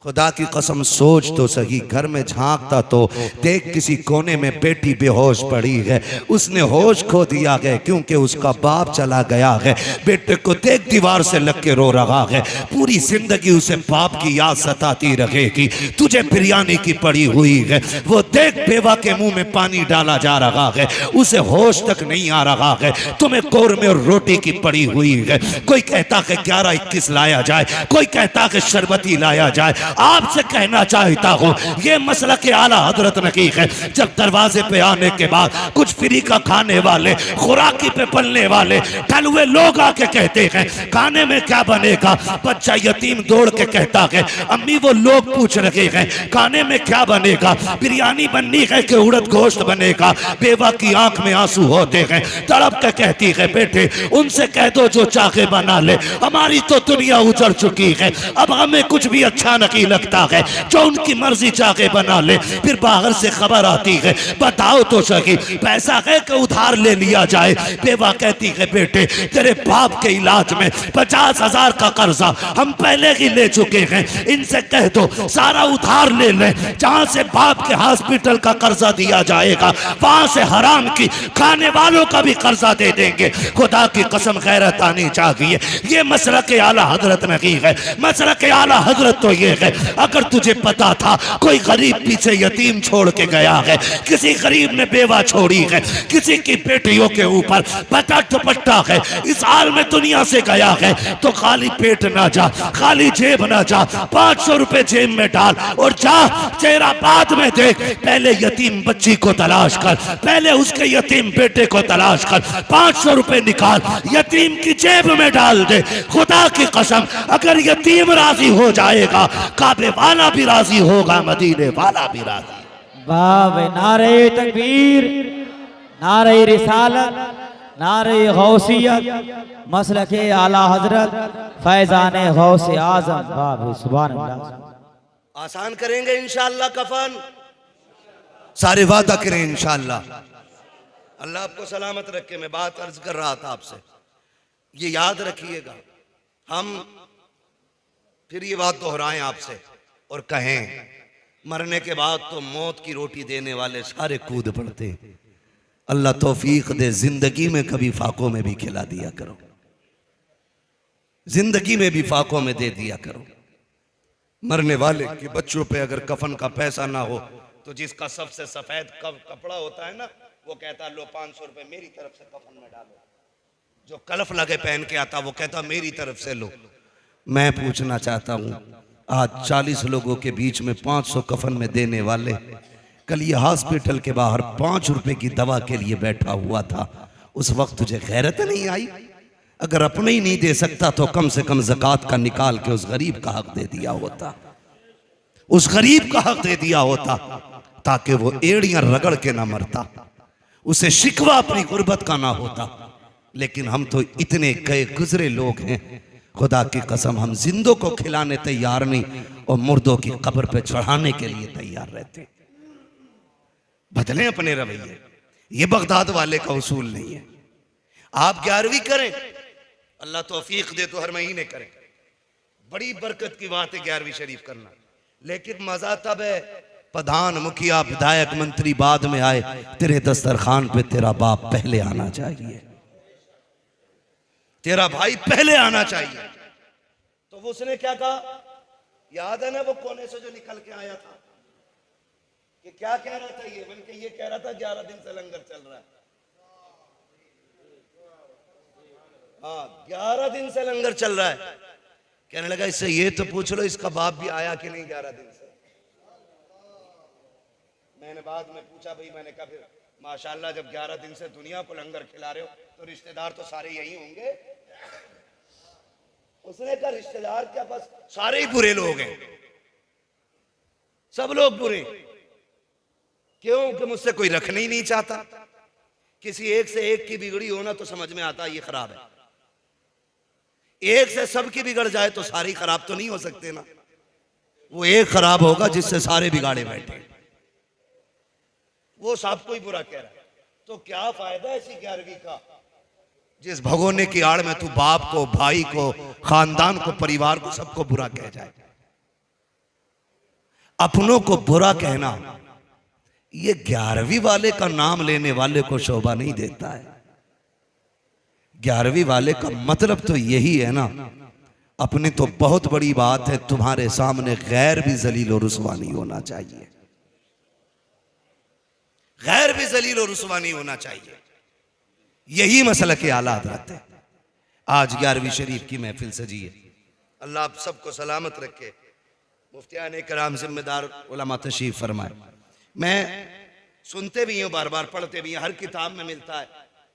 खुदा की कसम सोच तो सही। घर में झांकता तो देख किसी कोने में बेटी बेहोश पड़ी है। उसने होश खो दिया है क्योंकि उसका बाप चला गया है। बेटे को देख दीवार से लग के रो रहा है। पूरी जिंदगी उसे बाप की याद सताती रहेगी। तुझे बिरयानी की पड़ी हुई है। वो देख बेवा के मुंह में पानी डाला जा रहा है, उसे होश तक नहीं आ रहा है। तुम्हें कौरमे और रोटी की पड़ी हुई है। कोई कहता है 11-21 लाया जाए, कोई कहता है शरबती लाया जाए। आपसे कहना चाहता हूं, यह मसला के आला हजरत ने की है। जब दरवाजे पे आने के बाद कुछ फ्री का खाने वाले, खुराकी पे पलने वाले कल हुए लोग आके कहते हैं खाने में क्या बनेगा। बच्चा यतीम दौड़ के कहता है अम्मी वो लोग पूछ रहे हैं खाने में क्या बनेगा, बिरयानी बननी है कि उड़द गोश्त बनेगा। बेवा की आंख में आंसू होते हैं, तड़प के कहती है बेटे उनसे कह दो जो चाहे बना ले, हमारी तो दुनिया उजड़ चुकी है, अब हमें कुछ भी अच्छा नहीं लगता है, जो उनकी मर्जी चाहे बना ले। फिर बाहर से खबर आती है बताओ तो सही पैसा है कि उधार ले लिया जाए। बेवा कहती है बेटे तेरे बाप के इलाज में 50,000 का कर्जा हम पहले ही ले चुके हैं, इनसे कह दो सारा उधार ले ले। जहां से बाप के हॉस्पिटल का कर्जा दिया जाएगा वहां से हराम की खाने वालों का भी कर्जा दे देंगे। खुदा की कसम गैरत आनी चाहिए। ये मसला के आला हजरत नहीं है। मसला के आला हजरत तो ये है अगर तुझे पता था कोई गरीब पीछे यतीम छोड़ के गया है, किसी गरीब ने बेवा छोड़ी है, किसी की बेटियों के ऊपर पता दुपट्टा है, इस हाल में दुनिया से गया है, तो खाली पेट ना जा, खाली जेब ना जा, 500 रुपए जेब में डाल और जा चेहरा बाद में देख। पहले यतीम बच्ची को तलाश कर, पहले उसके यतीम बेटे को तलाश कर, 500 रुपए निकाल यतीम की जेब में डाल दे। खुदा की कसम अगर यतीम राजी हो जाएगा काबे वाला भी राजी होगा, मदीने वाला भी राजी। वाह, नारे तकबीर, नारे रिसालत, नारे गौसियत, मसलके आला हजरत फैजाने गौसे आजम। वाह सुभान अल्लाह। आसान करेंगे इंशाअल्लाह कफन, सारे वादा करें इंशाअल्लाह। अल्लाह आपको सलामत रखे। मैं बात अर्ज कर रहा था आपसे, ये याद रखिएगा, हम फिर ये बात दोहराएं आपसे और कहें मरने के बाद तो मौत की रोटी देने वाले सारे कूद पड़ते। अल्लाह तौफीक दे जिंदगी में कभी फाकों में भी खिला दिया करो, जिंदगी में भी फाकों में दे दिया करो। मरने वाले के बच्चों पे अगर कफन का पैसा ना हो तो जिसका सबसे सफेद कपड़ा होता है ना, वो कहता लो 500 रुपए मेरी तरफ से कफन में डालो। जो कलफ लगे पहन के आता वो कहता मेरी तरफ से लो। मैं पूछना चाहता हूं, आज 40 लोगों के बीच में 500 कफन में देने वाले, कल ये हॉस्पिटल के बाहर 5 रुपए की दवा के लिए बैठा हुआ था, उस वक्त तुझे गैरत नहीं आई? अगर अपने ही नहीं दे सकता तो कम से कम ज़कात का निकाल के उस गरीब का हक दे दिया होता, उस गरीब का हक दे दिया होता, ताकि वो एड़ियां रगड़ के ना मरता, उसे शिकवा अपनी गुर्बत का ना होता। लेकिन हम तो इतने गए गुजरे लोग हैं, खुदा की कसम हम जिंदों को खिलाने तैयार नहीं और मुर्दों की कब्र पे चढ़ाने के लिए तैयार रहते। बदलें अपने रवैये, ये बगदाद वाले का उसूल नहीं है। आप 11वीं करें, अल्लाह तौफीक दे तो हर महीने करें, बड़ी बरकत की बात है 11वीं शरीफ करना। लेकिन मजा तब है प्रधान मुखिया विधायक मंत्री बाद में आए, तेरे दस्तरखान पे तेरा बाप पहले आना चाहिए, तेरा भाई पहले आना चाहिए। तो वो उसने क्या कहा, याद है ना वो कोने से जो निकल के आया था, कि क्या कह रहा था, ये बल्कि ये कह रहा था 11 दिन से लंगर चल रहा है। हाँ 11 दिन से लंगर चल रहा है। कहने लगा इससे ये तो पूछ लो इसका बाप भी आया कि नहीं 11 दिन से। मैंने बाद में पूछा, भाई मैंने कहा फिर माशाल्लाह जब 11 दिन से दुनिया को लंगर खिला रहे हो तो रिश्तेदार तो सारे यही होंगे। उसने कहा रिश्तेदार क्या, बस सारे ही बुरे लोग हैं, सब लोग बुरे। क्यों कि मुझसे कोई रखना ही नहीं चाहता। किसी एक से एक की बिगड़ी हो ना तो समझ में आता ये खराब है, एक से सबकी बिगड़ जाए तो सारी खराब तो नहीं हो सकते ना। वो एक खराब होगा जिससे सारे बिगाड़े बैठे, वो सबको ही बुरा कह रहा है। तो क्या फायदा ऐसी 11वीं का, जिस भगोने की आड़ में तू बाप को, भाई को, खानदान को, परिवार को, सबको बुरा कह जाए। अपनों को बुरा कहना ये 11वीं वाले का नाम लेने वाले को शोभा नहीं देता है। 11वीं वाले का मतलब तो यही है ना, अपने तो बहुत बड़ी बात है, तुम्हारे सामने गैर भी जलील और रुसवा नहीं होना चाहिए, गैर भी जलील और रुसवा नहीं होना चाहिए। यही मसला के आला हज़रत है। आज 11वीं शरीफ की महफिल सजी है, अल्लाह आप सबको सलामत रखे। मुफ्तियान कराम जिम्मेदार उलमा तशरीफ फरमाए। मैं सुनते भी हूँ, बार बार पढ़ते भी हैं, हर किताब में मिलता है।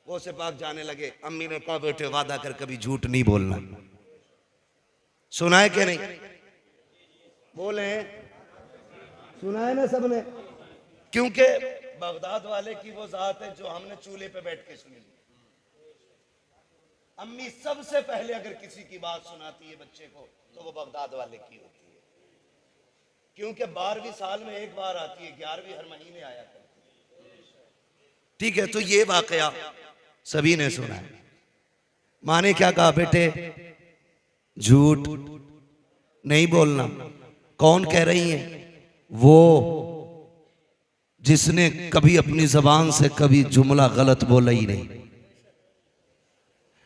वो से पाक जाने लगे, अम्मी ने कहा बेटे वादा कर कभी झूठ नहीं बोलना। सुना है कि नहीं? बोले सुना है ना सबने? क्योंकि बगदाद वाले की वो जात है जो हमने चूल्हे पे बैठ के सुनी। अम्मी सबसे पहले अगर किसी की बात सुनाती है बच्चे को तो वो बगदाद वाले की होती है, क्योंकि 12वीं साल में एक बार आती है, 11वीं हर महीने आया करती है। ठीक है, तो ये वाकया सभी ने सुना है। माँ ने क्या कहा, बेटे झूठ नहीं बोलना। कौन कह रही है? वो जिसने कभी अपनी जबान से कभी जुमला गलत बोला ही नहीं।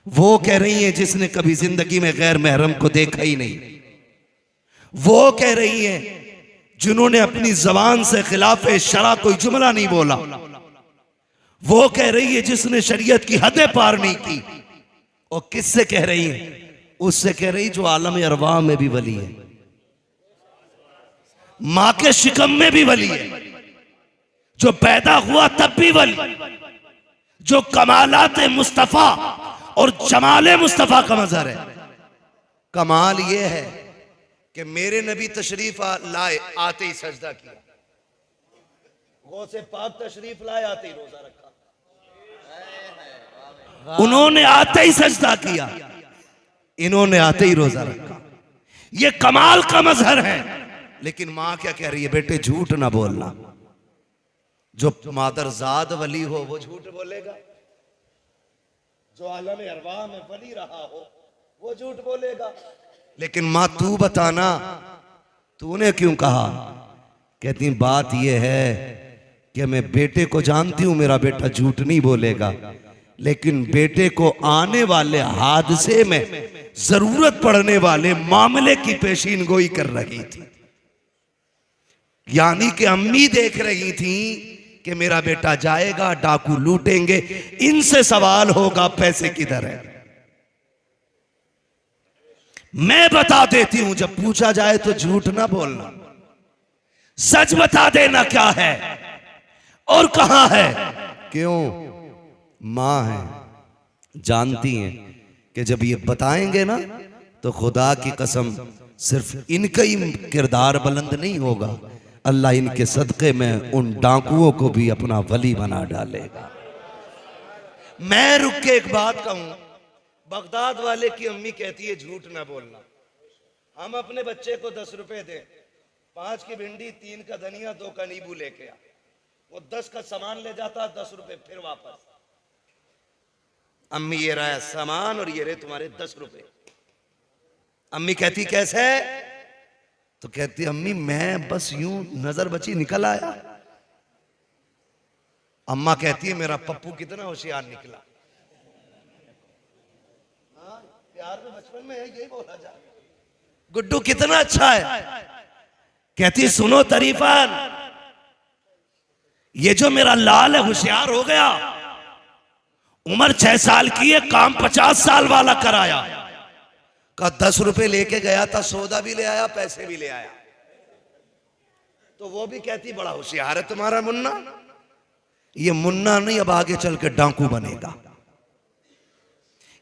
वो कह रही है जिसने कभी जिंदगी में गैर महरम को देखा ही नहीं। वो कह रही है जिन्होंने अपनी जबान से खिलाफ शरा कोई जुमला नहीं बोला। वो कह रही है जिसने शरीयत की हदें पार नहीं की। और किससे कह रही है? उससे कह रही जो आलम अरवाह में भी वली है, मां के शिकम में भी वली है, जो पैदा हुआ तब भी वली, जो कमालात मुस्तफा और जमाले मुस्तफा का मजहर है। कमाल यह है कि मेरे नबी तशरीफ लाए आते ही सजदा किया, गौसे पाक तशरीफ लाए आते ही रोजा रखा, उन्होंने आते ही सजदा किया, इन्होंने आते ही रोजा रखा। ये कमाल का मजहर है। लेकिन मां क्या कह रही है? बेटे झूठ ना बोलना। जो मादरजाद वली हो वो झूठ बोलेगा, जो आलम अरवाह में वली रहा हो वो झूठ बोलेगा। लेकिन मां तू बताना, तूने क्यों कहा? कहती बात यह है कि मैं बेटे को जानती हूं, मेरा बेटा झूठ नहीं बोलेगा, लेकिन बेटे को आने वाले हादसे में जरूरत पड़ने वाले मामले की पेशीनगोई कर रही थी। यानी कि अम्मी देख रही थी कि मेरा बेटा जाएगा, डाकू लूटेंगे, इनसे सवाल होगा पैसे किधर है। मैं बता देती हूं, जब पूछा जाए तो झूठ ना बोलना, सच बता देना क्या है और कहां है। क्यों? मां है, जानती हैं कि जब ये बताएंगे ना तो खुदा की कसम सिर्फ इनका ही किरदार बुलंद नहीं होगा, अल्लाह इनके सदक़े में उन डाकुओं को भी अपना वली बना डालेगा। मैं रुक के एक बात कहूं, बगदाद वाले की अम्मी कहती है झूठ ना बोलना। हम अपने बच्चे को 10 रुपए दें, 5 की भिंडी, 3 का धनिया, 2 का नींबू लेके आ, वो 10 का सामान ले जाता, 10 रुपए फिर वापस। अम्मी ये रहा सामान और ये रहे तुम्हारे 10 रुपए। अम्मी कहती कैसे? तो कहती अम्मी मैं बस यूं नजर बची निकल आया। अम्मा कहती है मेरा पप्पू कितना होशियार निकला। हाँ, प्यार में बचपन में यही बोला जाए, गुड्डू कितना अच्छा है। कहती सुनो तरीफान, ये जो मेरा लाल है होशियार हो गया, उम्र 6 साल की है, काम 50 साल वाला कराया। का 10 रुपए लेके गया था, सौदा भी ले आया, पैसे भी ले आया। तो वो भी कहती बड़ा होशियार है तुम्हारा मुन्ना। ये मुन्ना नहीं, अब आगे चल के डाकू बनेगा।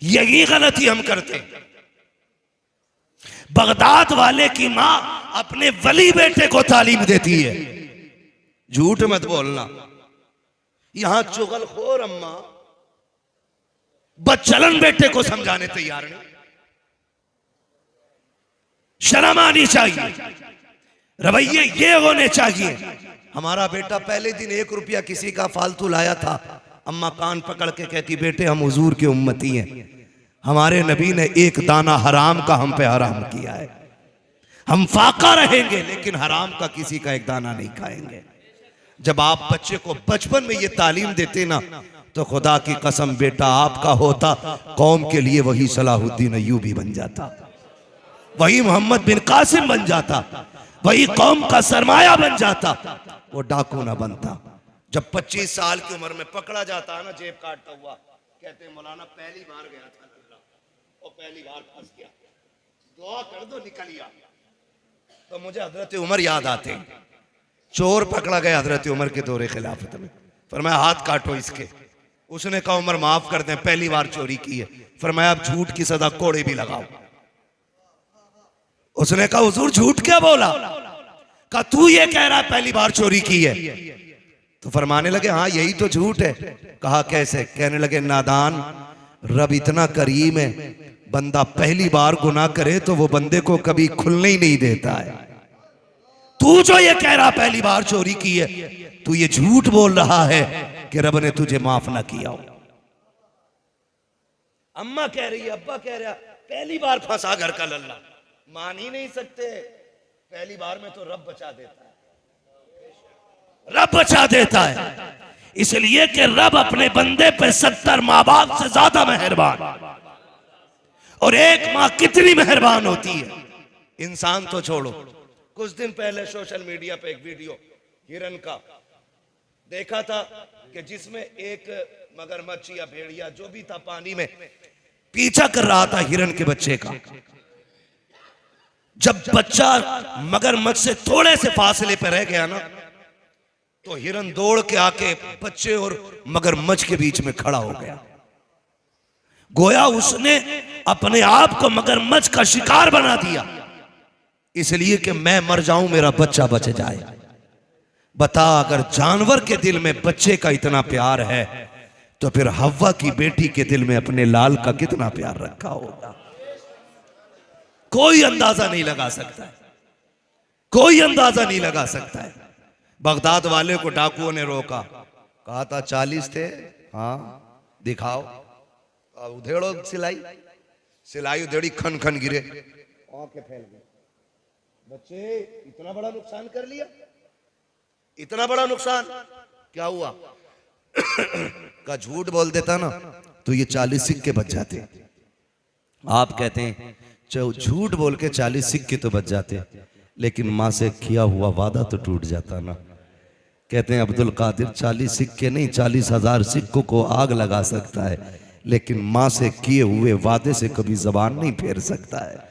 यही गलती हम करते हैं। बगदाद वाले की मां अपने वली बेटे को तालीम देती है, झूठ मत बोलना। यहां चुगलखोर अम्मा बदचलन बेटे को समझाने तैयार नहीं। शर्म आनी चाहिए, रवैये ये होने चाहिए। हमारा बेटा पहले दिन 1 रुपया किसी का फालतू लाया था, अम्मा कान पकड़ के कहती बेटे हम हुजूर के उम्मती हैं, हमारे नबी ने 1 दाना हराम का हम पे हराम किया है, हम फाका रहेंगे लेकिन हराम का किसी का 1 दाना नहीं खाएंगे। जब आप बच्चे को बचपन में ये तालीम देते ना, तो खुदा की कसम बेटा आपका होता, कौम के लिए वही सलाहुद्दीन अय्यूबी बन जाता, वही मोहम्मद बिन कासिम बन जाता, वही कौम का सरमाया बन जाता, वो डाकू ना बनता। जब 25 साल की उम्र में पकड़ा जाता है ना जेब काटता हुआ, कहते हैं मौलाना पहली बार गया था और पहली बार फंस गया, दुआ कर दो निकल गया। तो मुझे हजरत उमर याद आते हैं। चोर पकड़ा गया हजरत उमर के दौरे खिलाफत में, फरमाया हाथ काटो इसके। उसने कहा उमर माफ कर दें, पहली बार चोरी की है। फरमाया अब झूठ की सजा कोड़े भी लगाओ। उसने कहा हुजूर झूठ क्या बोला? कहा तू ये कह रहा है पहली बार चोरी की है। तो फरमाने लगे हाँ यही तो झूठ है। कहा कैसे? कहने लगे नादान, रब इतना करीम है, बंदा पहली बार गुनाह करे तो वो बंदे को कभी खुलने ही नहीं देता है। तू जो ये कह रहा पहली बार चोरी की है, तू ये झूठ बोल रहा है कि रब ने तुझे माफ ना किया हो। अम्मा कह रही है, अब्बा कह रहा, पहली बार फंसा घर का लल्ला, मान ही नहीं सकते। पहली बार में तो रब बचा देता है, रब बचा देता है, इसलिए कि रब अपने बंदे पे 70 माँ बाप से ज्यादा मेहरबान। और एक माँ कितनी मेहरबान होती है। इंसान तो छोड़ो, कुछ दिन पहले सोशल मीडिया पे एक वीडियो हिरन का देखा था कि जिसमें एक मगरमच्छ या भेड़िया जो भी था पानी में पीछा कर रहा था हिरन के बच्चे का। जब बच्चा मगरमच्छ से थोड़े से फासले पर रह गया ना, तो हिरन दौड़ के आके बच्चे और मगरमच्छ के बीच में खड़ा हो गया। गोया उसने अपने आप को मगरमच्छ का शिकार बना दिया, इसलिए कि मैं मर जाऊं मेरा बच्चा बच जाए। बता, अगर जानवर के दिल में बच्चे का इतना प्यार है तो फिर हव्वा की बेटी के दिल में अपने लाल का कितना प्यार रखा होगा। कोई अंदाजा नहीं लगा सकता है, कोई अंदाजा नहीं लगा सकता है। बगदाद वाले को डाकुओं ने रोका, कहा था 40 थे, हाँ दिखाओ। उधेड़ो सिलाई, सिलाई उधेड़ी, खन खन गिरे, आंखें फैल गई। बच्चे इतना बड़ा नुकसान कर लिया, इतना बड़ा नुकसान क्या हुआ? का झूठ बोल देता ना तो ये 40 सिक्के बच जाते। आप कहते हैं झूठ बोल के 40 सिक्के तो बच जाते, लेकिन माँ से किया हुआ वादा तो टूट जाता ना। कहते हैं अब्दुल कादिर 40 सिक्के नहीं 40,000 सिक्कों को आग लगा सकता है, लेकिन माँ से किए हुए वादे से कभी जबान नहीं फेर सकता है।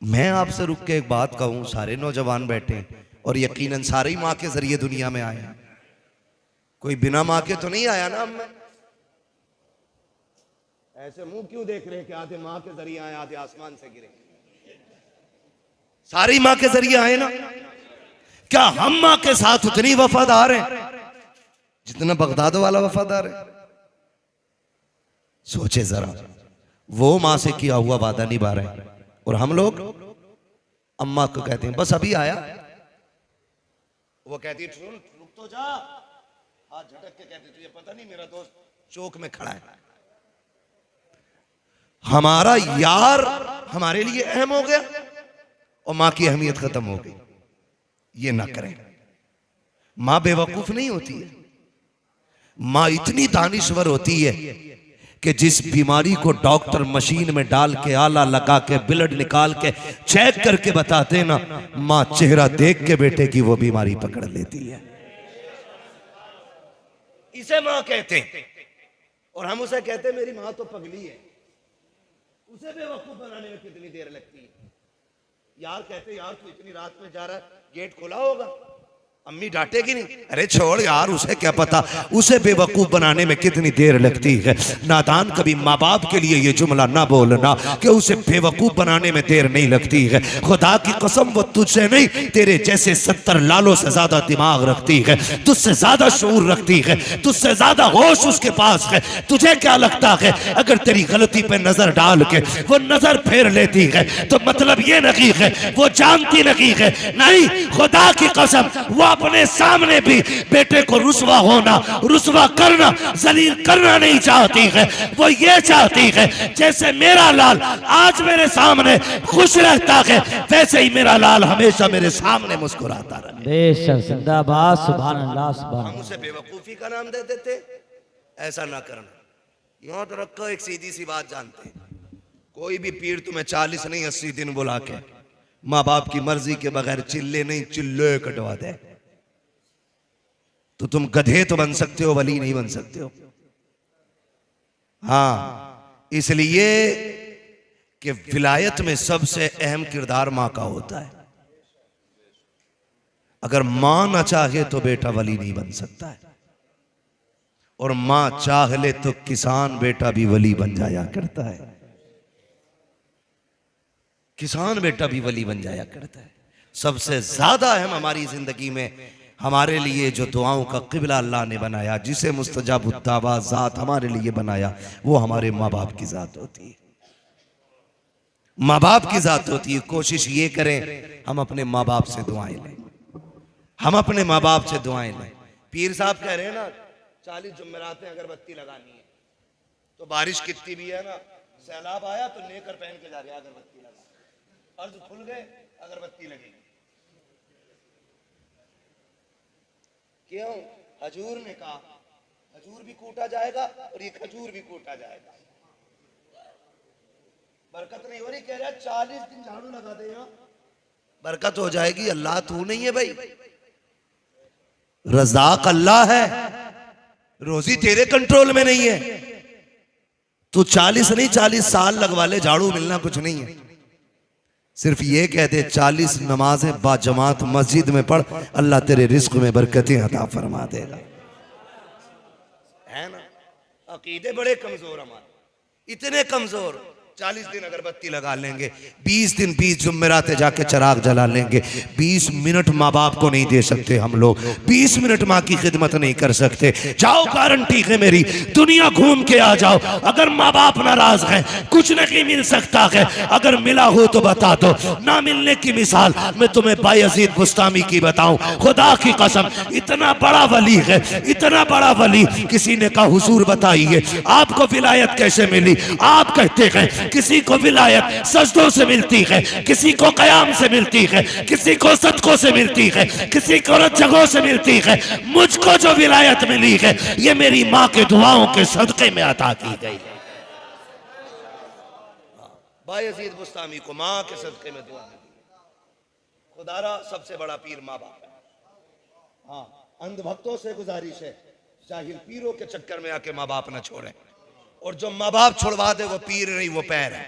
मैं आपसे रुक के एक बात कहूं, सारे नौजवान बैठे हैं और यकीनन सारे ही माँ के जरिए दुनिया में आए हैं, कोई बिना माँ के तो नहीं आया ना। हम ऐसे मुंह क्यों देख रहे हैं कि आधे माँ के जरिए आए आधे आसमान से गिरे? सारी माँ के जरिए आए ना। क्या हम माँ के साथ उतनी वफादार हैं जितना बगदाद वाला वफादार है? सोचे जरा, वो माँ से किया हुआ वादा निभा रहे हैं और हम लोग अम्मा को कहते हैं बस अभी आया, वो कहती है रुक तो जा, हाथ झटक के कहती तुझे पता नहीं मेरा दोस्त चौक में खड़ा है। हमारा यार हमारे लिए अहम हो गया और मां की अहमियत खत्म हो गई। ये ना करें। मां बेवकूफ नहीं होती है, मां इतनी दानिश्वर होती है कि जिस बीमारी को डॉक्टर मशीन में डाल के आला लगा के ब्लड निकाल के चेक करके बताते ना, मां चेहरा देख के बेटे की वो बीमारी पकड़ लेती है। इसे मां कहते हैं और हम उसे कहते हैं मेरी मां तो पगली है। उसे बेवकूफ बनाने में कितनी देर लगती है? यार कहते यार तू इतनी रात में जा रहा है, गेट खुला होगा, अम्मी डांटेगी नहीं? अरे छोड़ यार, उसे क्या पता, उसे बेवकूफ बनाने में कितनी देर लगती है। नादान कभी माँ बाप के लिए ये जुमला ना बोलना कि उसे बेवकूफ बनाने में देर नहीं लगती है। खुदा की कसम वो तुझसे नहीं, तेरे जैसे 70 लालों से ज्यादा दिमाग रखती है, तुझसे ज्यादा शऊर रखती है, तुझसे ज्यादा होश उसके पास है। तुझे क्या लगता है अगर तेरी गलती पे नजर डाल के वो नजर फेर लेती है तो मतलब ये नहीं है वो जानती नहीं है। नहीं, खुदा की कसम वो अपने सामने भी बेटे को रुसवा होना, रुसवा करना, जलील करना नहीं चाहती है। वो ये चाहती है जैसे मेरा लाल आज मेरे सामने खुश रहता है वैसे ही मेरा लाल हमेशा मेरे सामने मुस्कुराता रहे। बेशक जिंदाबाद, सुभान अल्लाह, सुभान। हम उसे बेवकूफी का नाम दे देते, ऐसा ना करना। यहां तो रखो एक सीधी सी बात जानते हैं, कोई भी पीर तुम्हें 40 नहीं 80 दिन बुला के माँ बाप की मर्जी के बगैर चिल्ले नहीं चिल्ले कटवा दे तो तुम गधे तो बन सकते हो, वली नहीं बन सकते हो। हाँ, इसलिए कि विलायत में सबसे अहम किरदार मां का होता है। अगर मां ना चाहे तो बेटा वली नहीं बन सकता है, और मां चाह ले तो किसान बेटा भी वली बन जाया करता है। किसान बेटा भी वली बन जाया करता है। सबसे ज्यादा अहम हमारी जिंदगी में हमारे लिए जो दुआओं का क़िबला अल्लाह ने बनाया, जिसे मुस्तजाबुद दावा ज़ात हमारे लिए बनाया, वो हमारे माँ बाप की ज़ात होती है। माँ बाप की ज़ात होती है। कोशिश ये करें हम अपने माँ बाप से दुआएं लें, हम अपने माँ बाप से दुआएं लें। पीर साहब कह रहे हैं ना 40 जुम्मरातें अगरबत्ती लगानी है, तो बारिश कितनी भी है ना, सैलाब आया तो लेकर पहन के जा रहे अगरबत्ती लगा, अर्ज खुल गए अगरबत्ती लगेगी। क्यों? हजूर ने कहा खजूर भी कूटा जाएगा और ये खजूर भी कूटा जाएगा। बरकत नहीं हो रही, कह रहा 40 दिन झाड़ू लगा दे, यहाँ बरकत हो जाएगी। अल्लाह तू नहीं है भाई, रज़ाक अल्लाह है, रोजी तेरे कंट्रोल में नहीं है। तू 40 नहीं 40 साल लगवा ले, झाड़ू मिलना कुछ नहीं है। सिर्फ ये कह दे 40 नमाजें बाजमात मस्जिद में पढ़, अल्लाह तेरे रिस्क में बरकतें अता फरमा देगा। है ना? अकीदे बड़े कमजोर हमारे, इतने कमजोर। 40 दिन अगरबत्ती लगा लेंगे, 20 दिन 20 जुम्मराते जाके चराग जला लेंगे। 20 मिनट माँ बाप को नहीं दे सकते हम लोग, 20 मिनट माँ की खिदमत नहीं कर सकते। जाओ, गारंटी है मेरी, दुनिया घूम के आ जाओ, अगर माँ बाप नाराज हैं कुछ नहीं मिल सकता है। अगर मिला हो तो बता दो, ना मिलने की मिसाल मैं तुम्हें बायजीद बुस्तामी की बताऊं। खुदा की कसम, इतना बड़ा वली है, इतना बड़ा वली। किसी ने कहा हुजूर बताइए आपको विलायत कैसे मिली? आप कहते हैं किसी को विलायत सजदों से मिलती है, किसी को कयाम से मिलती है, किसी को सदकों से मिलती है, किसी को जगहों से मिलती है। मुझको जो विलायत मिली है ये मेरी माँ के दुआओं के सदके में अता की गई है। बायजीद बुस्तामी को माँ के सदके में दुआ मिली। खुदारा सबसे बड़ा पीर माँ बाप है। हाँ, अंधभक्तों से गुजारिश है, जाहिल पीरों के चक्कर में आके माँ बाप ना छोड़े, और जो माँ बाप छुड़वा दे वो पीर नहीं, वो पैर है,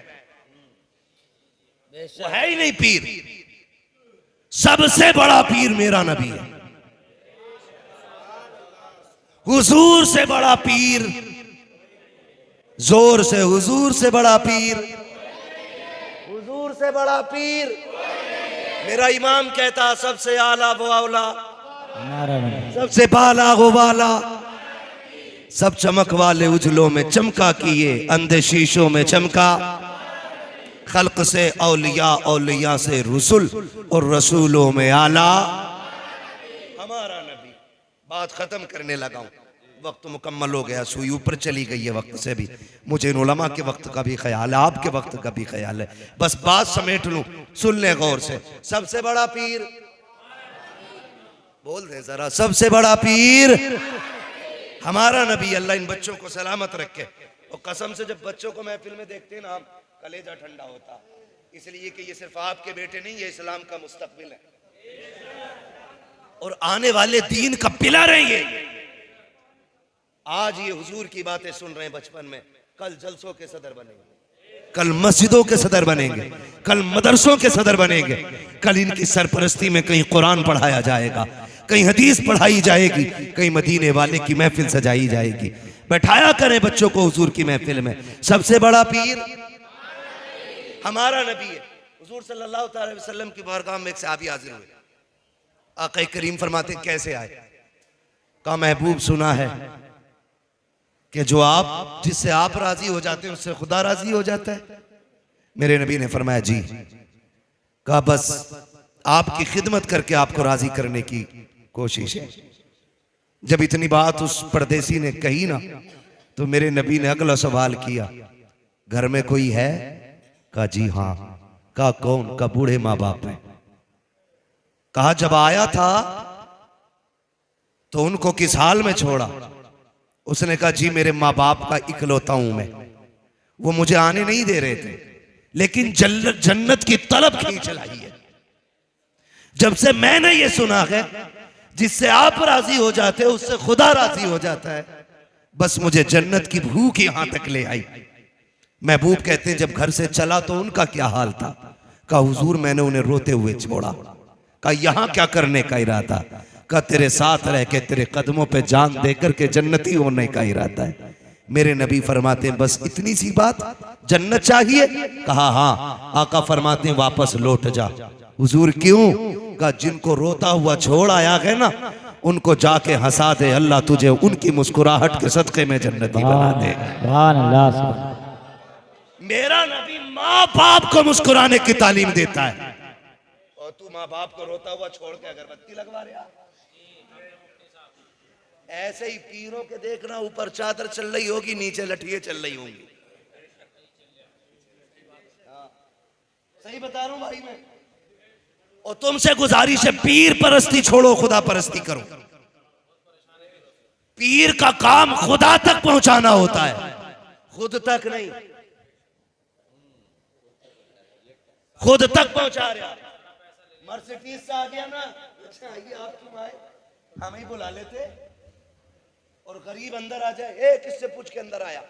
वो है ही नहीं पीर। सबसे बड़ा पीर मेरा नबी है, हुजूर से बड़ा पीर, जोर से हुजूर से बड़ा पीर, हुजूर से बड़ा पीर। मेरा इमाम कहता सबसे आला वो औला, सबसे बाला वो वाला, सब चमक वाले उजलों में चमका किए, अंधे शीशों में चमका, खल्क से औलिया, औलिया से रसूल, और रसूलों में आला हमारा नबी। बात खत्म करने लगा हूं, वक्त मुकम्मल हो गया, सुई ऊपर चली गई है वक्त से भी। मुझे इन उलमा के वक्त का भी ख्याल है, आपके वक्त का भी ख्याल है, बस बात समेट लूं, सुन ले गौर से। सबसे बड़ा पीर, बोल दे जरा, सबसे बड़ा पीर हमारा नबी। अल्लाह इन बच्चों को सलामत रखे। और कसम से जब बच्चों को महफिल में देखते हैं ना, कलेजा ठंडा होता, इसलिए कि ये सिर्फ आपके बेटे नहीं, ये इस्लाम का मुस्तकबिल है और आने वाले दीन का पिलर है ये। आज ये हुजूर की बातें सुन रहे हैं बचपन में, कल जलसों के सदर बनेंगे, कल मस्जिदों के सदर बनेंगे, कल मदरसों के सदर बनेंगे, कल इनकी सरपरस्ती में कहीं कुरान पढ़ाया जाएगा, कहीं हदीस पढ़ाई जाएगी, कहीं मदीने वाले की महफिल सजाई जाएगी। बैठाया करें बच्चों को हुजूर की महफिल में। सबसे बड़ा पीर हमारा नबी है। हुजूर सल्लल्लाहु अलैहि वसल्लम की बारगाह में एक सहाबी हाजिर हुए। आका करीम फरमाते कैसे आए? कहा महबूब सुना है कि जो आप, जिससे आप राजी हो जाते हैं उससे खुदा राजी हो जाता है। मेरे नबी ने फरमाया जी। कहा बस आपकी खिदमत करके आपको राजी करने की कोशिश है। जब इतनी बात उस परदेसी ने कही ना, तो मेरे नबी ने अगला सवाल किया, घर में कोई है? कहा जी हाँ। कहा कौन? का बूढ़े माँ बाप है। कहा जब आया था तो उनको किस हाल में छोड़ा? उसने कहा जी मेरे माँ बाप का इकलौता हूं मैं, वो मुझे आने नहीं दे रहे थे, लेकिन जन्नत की तलब खींच लाई है। जब से मैंने ये सुना है जिससे आप राजी हो जाते हो उससे खुदा राजी हो जाता है, बस मुझे जन्नत की भूख यहां तक ले आई। महबूब कहते हैं जब घर से चला तो उनका क्या हाल था? कहा हुजूर मैंने उन्हें रोते हुए छोड़ा। कहा यहां क्या करने का इरादा? कहा तेरे साथ रह के तेरे कदमों पे जान देकर के जन्नती होने का इरादा है। मेरे नबी फरमाते हैं बस इतनी सी बात, जन्नत चाहिए? कहा हाँ। आका फरमाते हैं वापस लौट जा। हुजूर क्यों? कहा जिनको रोता हुआ छोड़ आया है ना, उनको जाके हंसा दे, अल्लाह तुझे उनकी मुस्कुराहट के सदके में जन्नती बना देगा। मेरा नबी माँ बाप को मुस्कुराने की तालीम देता है, और तू माँ बाप को रोता हुआ छोड़ के अगरबत्ती लगवा रहा। ऐसे ही पीरों के देखना, ऊपर चादर चल रही होगी, नीचे लठिए चल रही होंगी। सही बता रहा हूं भाई मैं। और तुमसे गुजारिश है पीर परस्ती छोड़ो, खुदा परस्ती करो। पीर का काम खुदा तक पहुंचाना होता है, खुद तक नहीं। खुद तक पहुंचा रहा। मर्सिडीज से आ गया ना, अच्छा आइए आप क्यों आए, हम ही बुला लेते। और गरीब अंदर आ जाए, ए किससे पूछ के अंदर आया,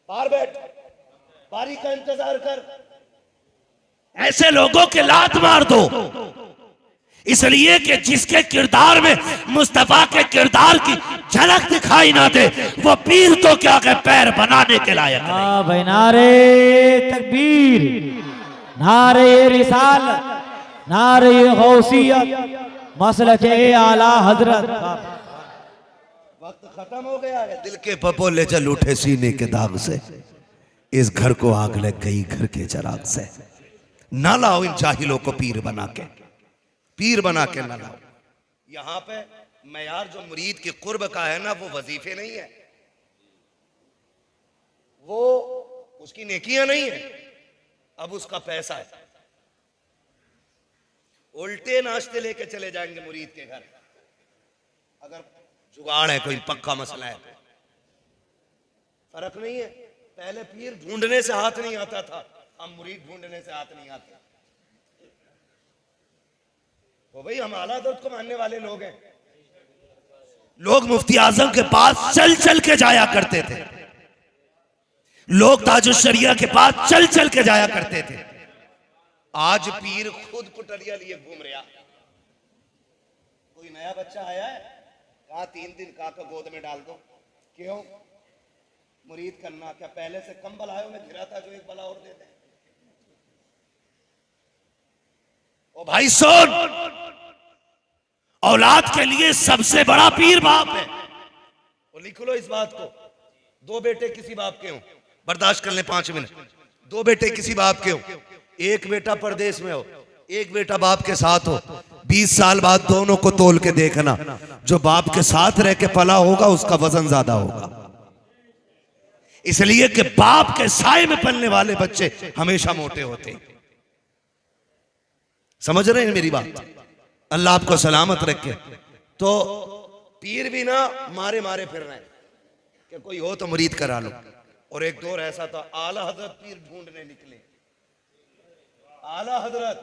बाहर बैठ, बारी का इंतजार कर। ऐसे लोगों के लात मार दो, इसलिए कि जिसके किरदार में मुस्तफा के किरदार की झलक दिखाई ना दे, वो पीर तो क्या के पैर बनाने के लायक नहीं। भाई नारे तकबीर, नारे रिसालत, नारे गौसियत, मसलके आला हजरत। वक्त खत्म हो गया है। दिल के पपोले जल उठे सीने के दाग से, इस घर को आग लग गई घर के चराग से। ना लाओ इन जाहिलों को पीर बना के, पीर बना के ना लाओ। यहां पे मयार जो मुरीद के कुर्ब का है ना, वो वजीफे नहीं है, वो उसकी नेकियां नहीं है, अब उसका पैसा है। उल्टे नाश्ते लेके चले जाएंगे मुरीद के घर, अगर जुगाड़ है, कोई पक्का मसला है। फर्क नहीं है। पहले पीर ढूंढने से हाथ नहीं आता था, अब मुरीद ढूंढने से हाथ नहीं आता। वो भाई हम आला हज़रत को मानने वाले लोग हैं। लोग मुफ्ती आजम के पास चल चल के जाया करते थे, लोग ताजुल शरिया के पास चल चल के जाया करते थे। आज पीर खुद कुटरिया लिए घूम रहा। कोई नया बच्चा आया है, कहा 3 दिन का गोद में डाल दो। क्यों? मुरीद करना। क्या पहले से कम बलायों में घिरा था जो एक बला और दे दे? ओ भाई सुन, औलाद के लिए सबसे बड़ा पीर बाप है। वो लिख लो इस बात को। 2 बेटे किसी बाप के हों, बर्दाश्त कर ले 5 मिनट। 2 बेटे किसी बाप के हों, एक बेटा परदेश में हो, एक बेटा बाप के साथ हो, 20 साल बाद दोनों को तोल के देखना, जो बाप के साथ रह के पला होगा उसका वजन ज्यादा होगा। इसलिए कि बाप के साए में पलने वाले बच्चे हमेशा मोटे होते हैं। समझ रहे हैं मेरी बात? अल्लाह आपको सलामत रखे। तो पीर भी ना मारे मारे फिर रहे हैं कि कोई हो तो मुरीद करा लो। और एक दौर ऐसा था, आला हजरत पीर ढूंढने निकले। आला हजरत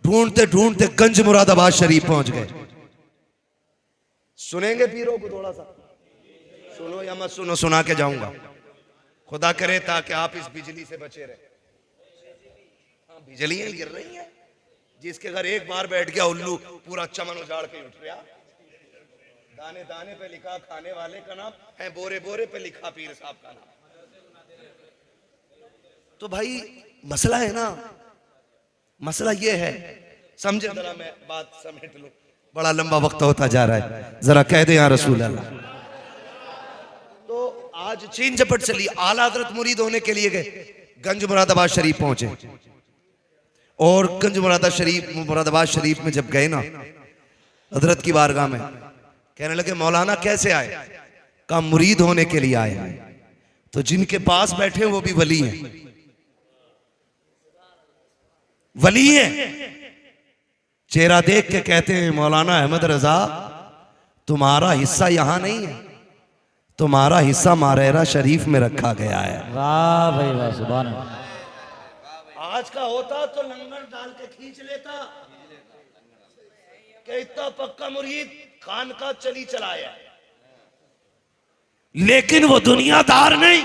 ढूंढते ढूंढते गंज मुरादाबाद शरीफ पहुंच गए। सुनेंगे पीरों को? थोड़ा सा सुनो या मत सुनो, सुना के जाऊंगा। खुदा करे ताकि आप इस बिजली से बचे रहे। हाँ, बिजलियां गिर रही हैं। जिसके घर एक बार बैठ गया उल्लू, पूरा चमन उजाड़ के उठ रहा। दाने दाने पे लिखा खाने वाले का नाम है, बोरे बोरे पे लिखा पीर साहब का नाम। तो भाई मसला है ना, मसला ये है, समझे जरा, मैं बात समेट लूं, बड़ा लंबा वक्त होता जा रहा है, जरा कह दे या रसूल अल्लाह। तो आज चीन झपट चली। आला हजरत मुरीद होने के लिए गए, गंज मुरादाबाद शरीफ पहुंचे। और गंज मुरादाबाद शरीफ में जब गए ना, हजरत की बारगाह में कहने लगे मौलाना कैसे आए? कहा मुरीद होने के लिए आए। तो जिनके पास बैठे वो भी वली हैं, वली हैं। चेहरा देख के कहते हैं मौलाना अहमद रजा तुम्हारा हिस्सा यहां नहीं है, तुम्हारा हिस्सा मारेरा शरीफ में रखा गया है। वाह भाई वाह, सुभान अल्लाह। आज का होता तो लंगर डाल के खींच लेता कि इतना पक्का मुरीद खान का चली चलाया। लेकिन वो दुनियादार नहीं,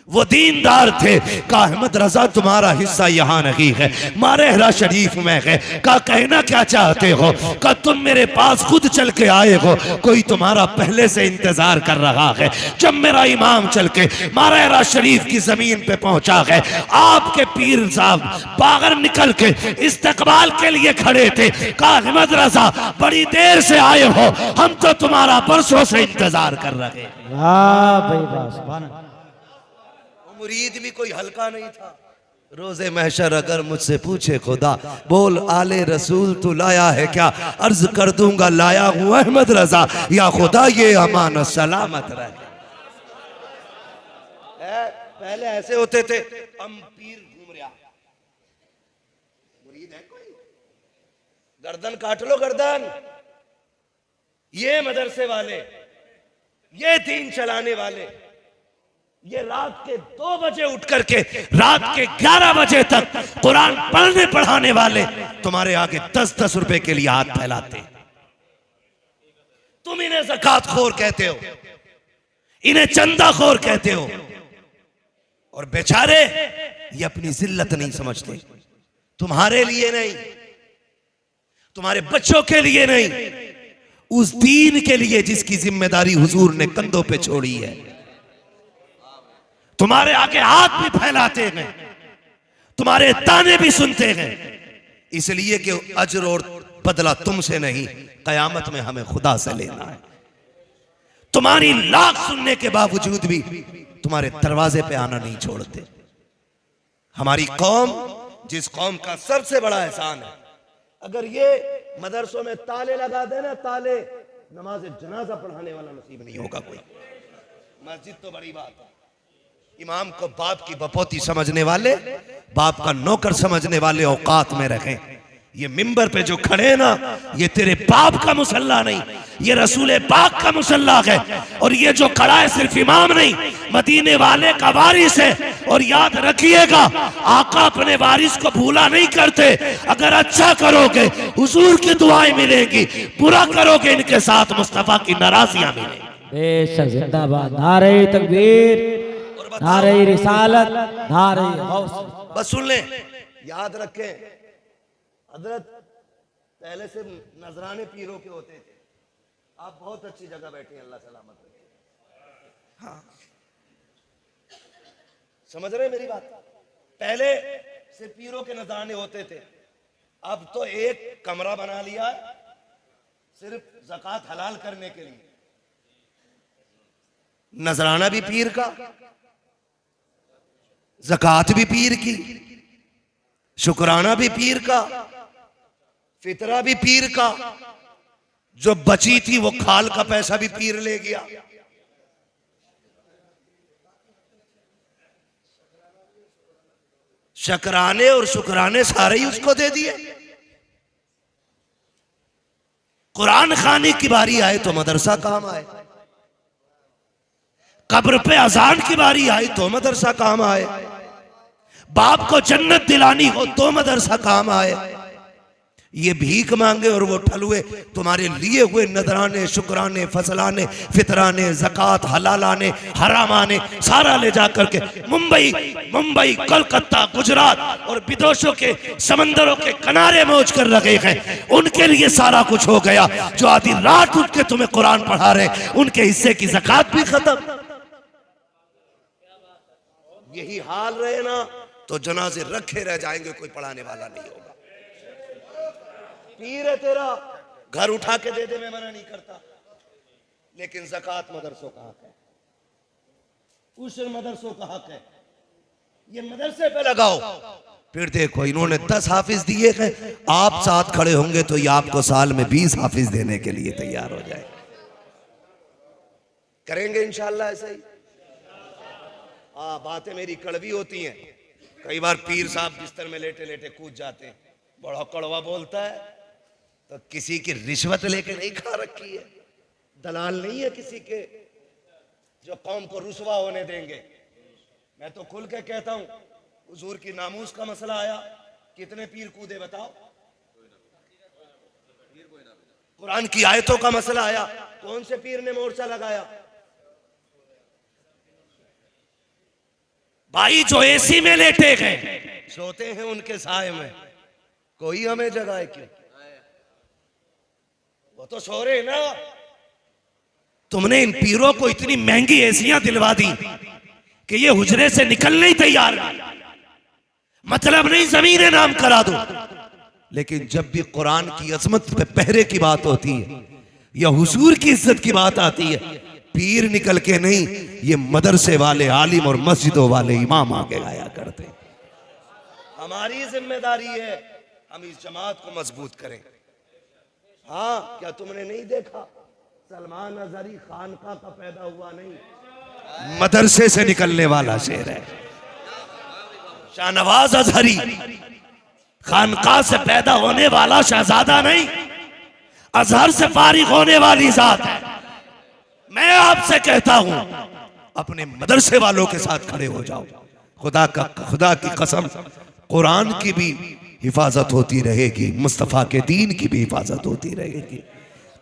वो दीनदार थे। का अहमद रजा तुम्हारा हिस्सा यहाँ नहीं है, मारेरा शरीफ में है। का कहना क्या चाहते हो? का तुम मेरे पास खुद चल के आए हो, कोई तुम्हारा पहले से इंतजार कर रहा है। जब मेरा इमाम चल के मारेरा शरीफ की जमीन पे पहुंचा है, आपके पीर साहब बाहर निकल के इस्तकबाल के लिए खड़े थे। का अहमद रजा बड़ी देर से आए हो, हम तो तुम्हारा बरसों से इंतजार कर रहे। वाह भाई वाह, सुभान अल्लाह। मुरीद भी कोई हल्का नहीं था। रोजे महशर अगर मुझसे पूछे खुदा, बोल आले रसूल तू लाया है क्या? अर्ज कर दूंगा लाया हूं अहमद रजा, या खुदा ये अमान सलामत रहे। पहले ऐसे होते थे, हम पीर घूम रहा, मुरीद है कोई, गर्दन काट लो गर्दन। ये मदरसे वाले, ये दीन चलाने वाले, ये रात के 2 बजे उठ करके रात के 11 बजे तक कुरान पढ़ने पढ़ाने वाले तुम्हारे आगे 10-10 रुपए के लिए हाथ फैलाते। तुम इन्हें ज़कात खोर कहते हो, इन्हें चंदा खोर कहते हो, और बेचारे ये अपनी जिल्लत नहीं समझते। तुम्हारे लिए नहीं, तुम्हारे बच्चों के लिए नहीं, उस दीन के लिए जिसकी जिम्मेदारी हुजूर ने कंधों पे छोड़ी है। तुम्हारे आगे हाथ भी फैलाते हैं, तुम्हारे ताने भी सुनते हैं, इसलिए कि अजर और बदला तुमसे नहीं, कयामत में हमें खुदा से लेना है। तुम्हारी लाख सुनने के बावजूद भी तुम्हारे दरवाजे पे आना नहीं छोड़ते। हमारी कौम, जिस कौम का सबसे बड़ा एहसान है, अगर ये मदरसों में ताले लगा देना, ताले, नमाज जनाजा पढ़ाने वाला नसीब नहीं होगा कोई। मस्जिद तो बड़ी बात है। इमाम को बाप की बपोती समझने वाले, बाप का नौकर समझने वाले औकात में रखें। ये मिंबर पे जो खड़े हैं ना, ये तेरे बाप का मुसल्ला नहीं, ये रसूल पाक का मुसल्ला है। और ये जो खड़ा है सिर्फ इमाम नहीं, मदीने वाले का वारिस है। और याद रखिएगा, आका अपने वारिस को भूला नहीं करते। अगर अच्छा करोगे हुजूर की दुआएं मिलेंगी, बुरा करोगे इनके साथ मुस्तफा की नाराजियां मिलेंगी। बेशक जिंदाबाद। नारे तकबीर, नारे रिसालत, नारे गौस। बस सुन ले, याद रखें, हजरत पहले से नजराने पीरों के होते थे। आप बहुत अच्छी जगह बैठे हैं, अल्लाह सलामत रखे। हाँ, समझ रहे हैं मेरी बात? पहले से पीरों के नजराने होते थे, अब तो एक कमरा बना लिया है सिर्फ ज़कात हलाल करने के लिए। नजराना भी पीर का, ज़कात भी पीर की, शुक्राना भी पीर का, फितरा भी पीर का। जो बची थी वो खाल का पैसा भी पीर ले गया। शकराने और शुक्राने सारे ही उसको दे दिए। कुरान खाने की बारी आए तो मदरसा काम आए, कब्र पे अजान की बारी आई तो मदरसा काम आए, बाप को जन्नत दिलानी हो तो मदरसा काम आए। ये भीख मांगे और वो ठलुए तुम्हारे लिए हुए नजराने, शुक्राने, फसलाने, फितराने, ज़कात, हलालाने, हरामाने सारा ले जा करके मुंबई, कोलकाता, गुजरात और विदेशों के समंदरों के किनारे मौज कर रखे हैं। उनके लिए सारा कुछ हो गया। जो आधी रात उठ के तुम्हें कुरान पढ़ा रहे, उनके हिस्से की ज़कात भी खत्म। यही हाल रहे ना तो जनाजे रखे रह जाएंगे, कोई पढ़ाने वाला नहीं होगा। पीर है तेरा, घर उठा के दे दे, मैं मना नहीं करता, लेकिन ज़कात मदरसों का हक है, उशर मदरसों का हक है। ये मदरसे पे लगाओ। फिर देखो, इन्होंने 10 हाफिज दिए हैं, आप साथ खड़े होंगे तो ये आपको साल में 20 हाफिज देने के लिए तैयार हो जाए। करेंगे इंशाअल्लाह ऐसा ही। बातें मेरी कड़वी होती हैं। कई बार पीर साहब बिस्तर में लेटे लेटे कूद जाते हैं, बड़ा कड़वा बोलता है, तो किसी की रिश्वत लेके नहीं खा रखी है, दलाल नहीं है किसी के जो कौम को रुसवा होने देंगे। मैं तो खुल के कहता हूं, हुजूर की नामूस का मसला आया, कितने पीर कूदे बताओ? कुरान की आयतों का मसला आया, कौन से पीर ने मोर्चा लगाया? भाई जो एसी में लेटे गए सोते हैं उनके साए में, कोई हमें जगाए क्यों? वो तो सो रहे ना। तुमने इन पीरों को इतनी महंगी एसियां दिलवा दी कि ये हुजरे से निकलने ही तैयार नहीं। मतलब नहीं जमीन नाम करा दो, लेकिन जब भी कुरान की अजमत पे पहरे की बात होती है या हुजूर की इज्जत की बात आती है, पीर निकल के नहीं, ये मदरसे वाले आलिम और मस्जिदों वाले इमाम आगे गाया करते। हमारी जिम्मेदारी है हम इस जमात को मजबूत करें। हाँ, क्या तुमने नहीं देखा, सलमान अजहरी खानका का पैदा हुआ नहीं, मदरसे से निकलने वाला शेर है। शाहनवाज अजहरी खानका से पैदा होने वाला शहजादा नहीं, अजहर से फारिग होने वाली जात है। मैं आपसे कहता हूं, अपने मदरसे वालों के साथ खड़े हो जाओ। खुदा की कसम, कुरान की भी हिफाजत होती रहेगी, मुस्तफा के दीन की भी हिफाजत होती रहेगी।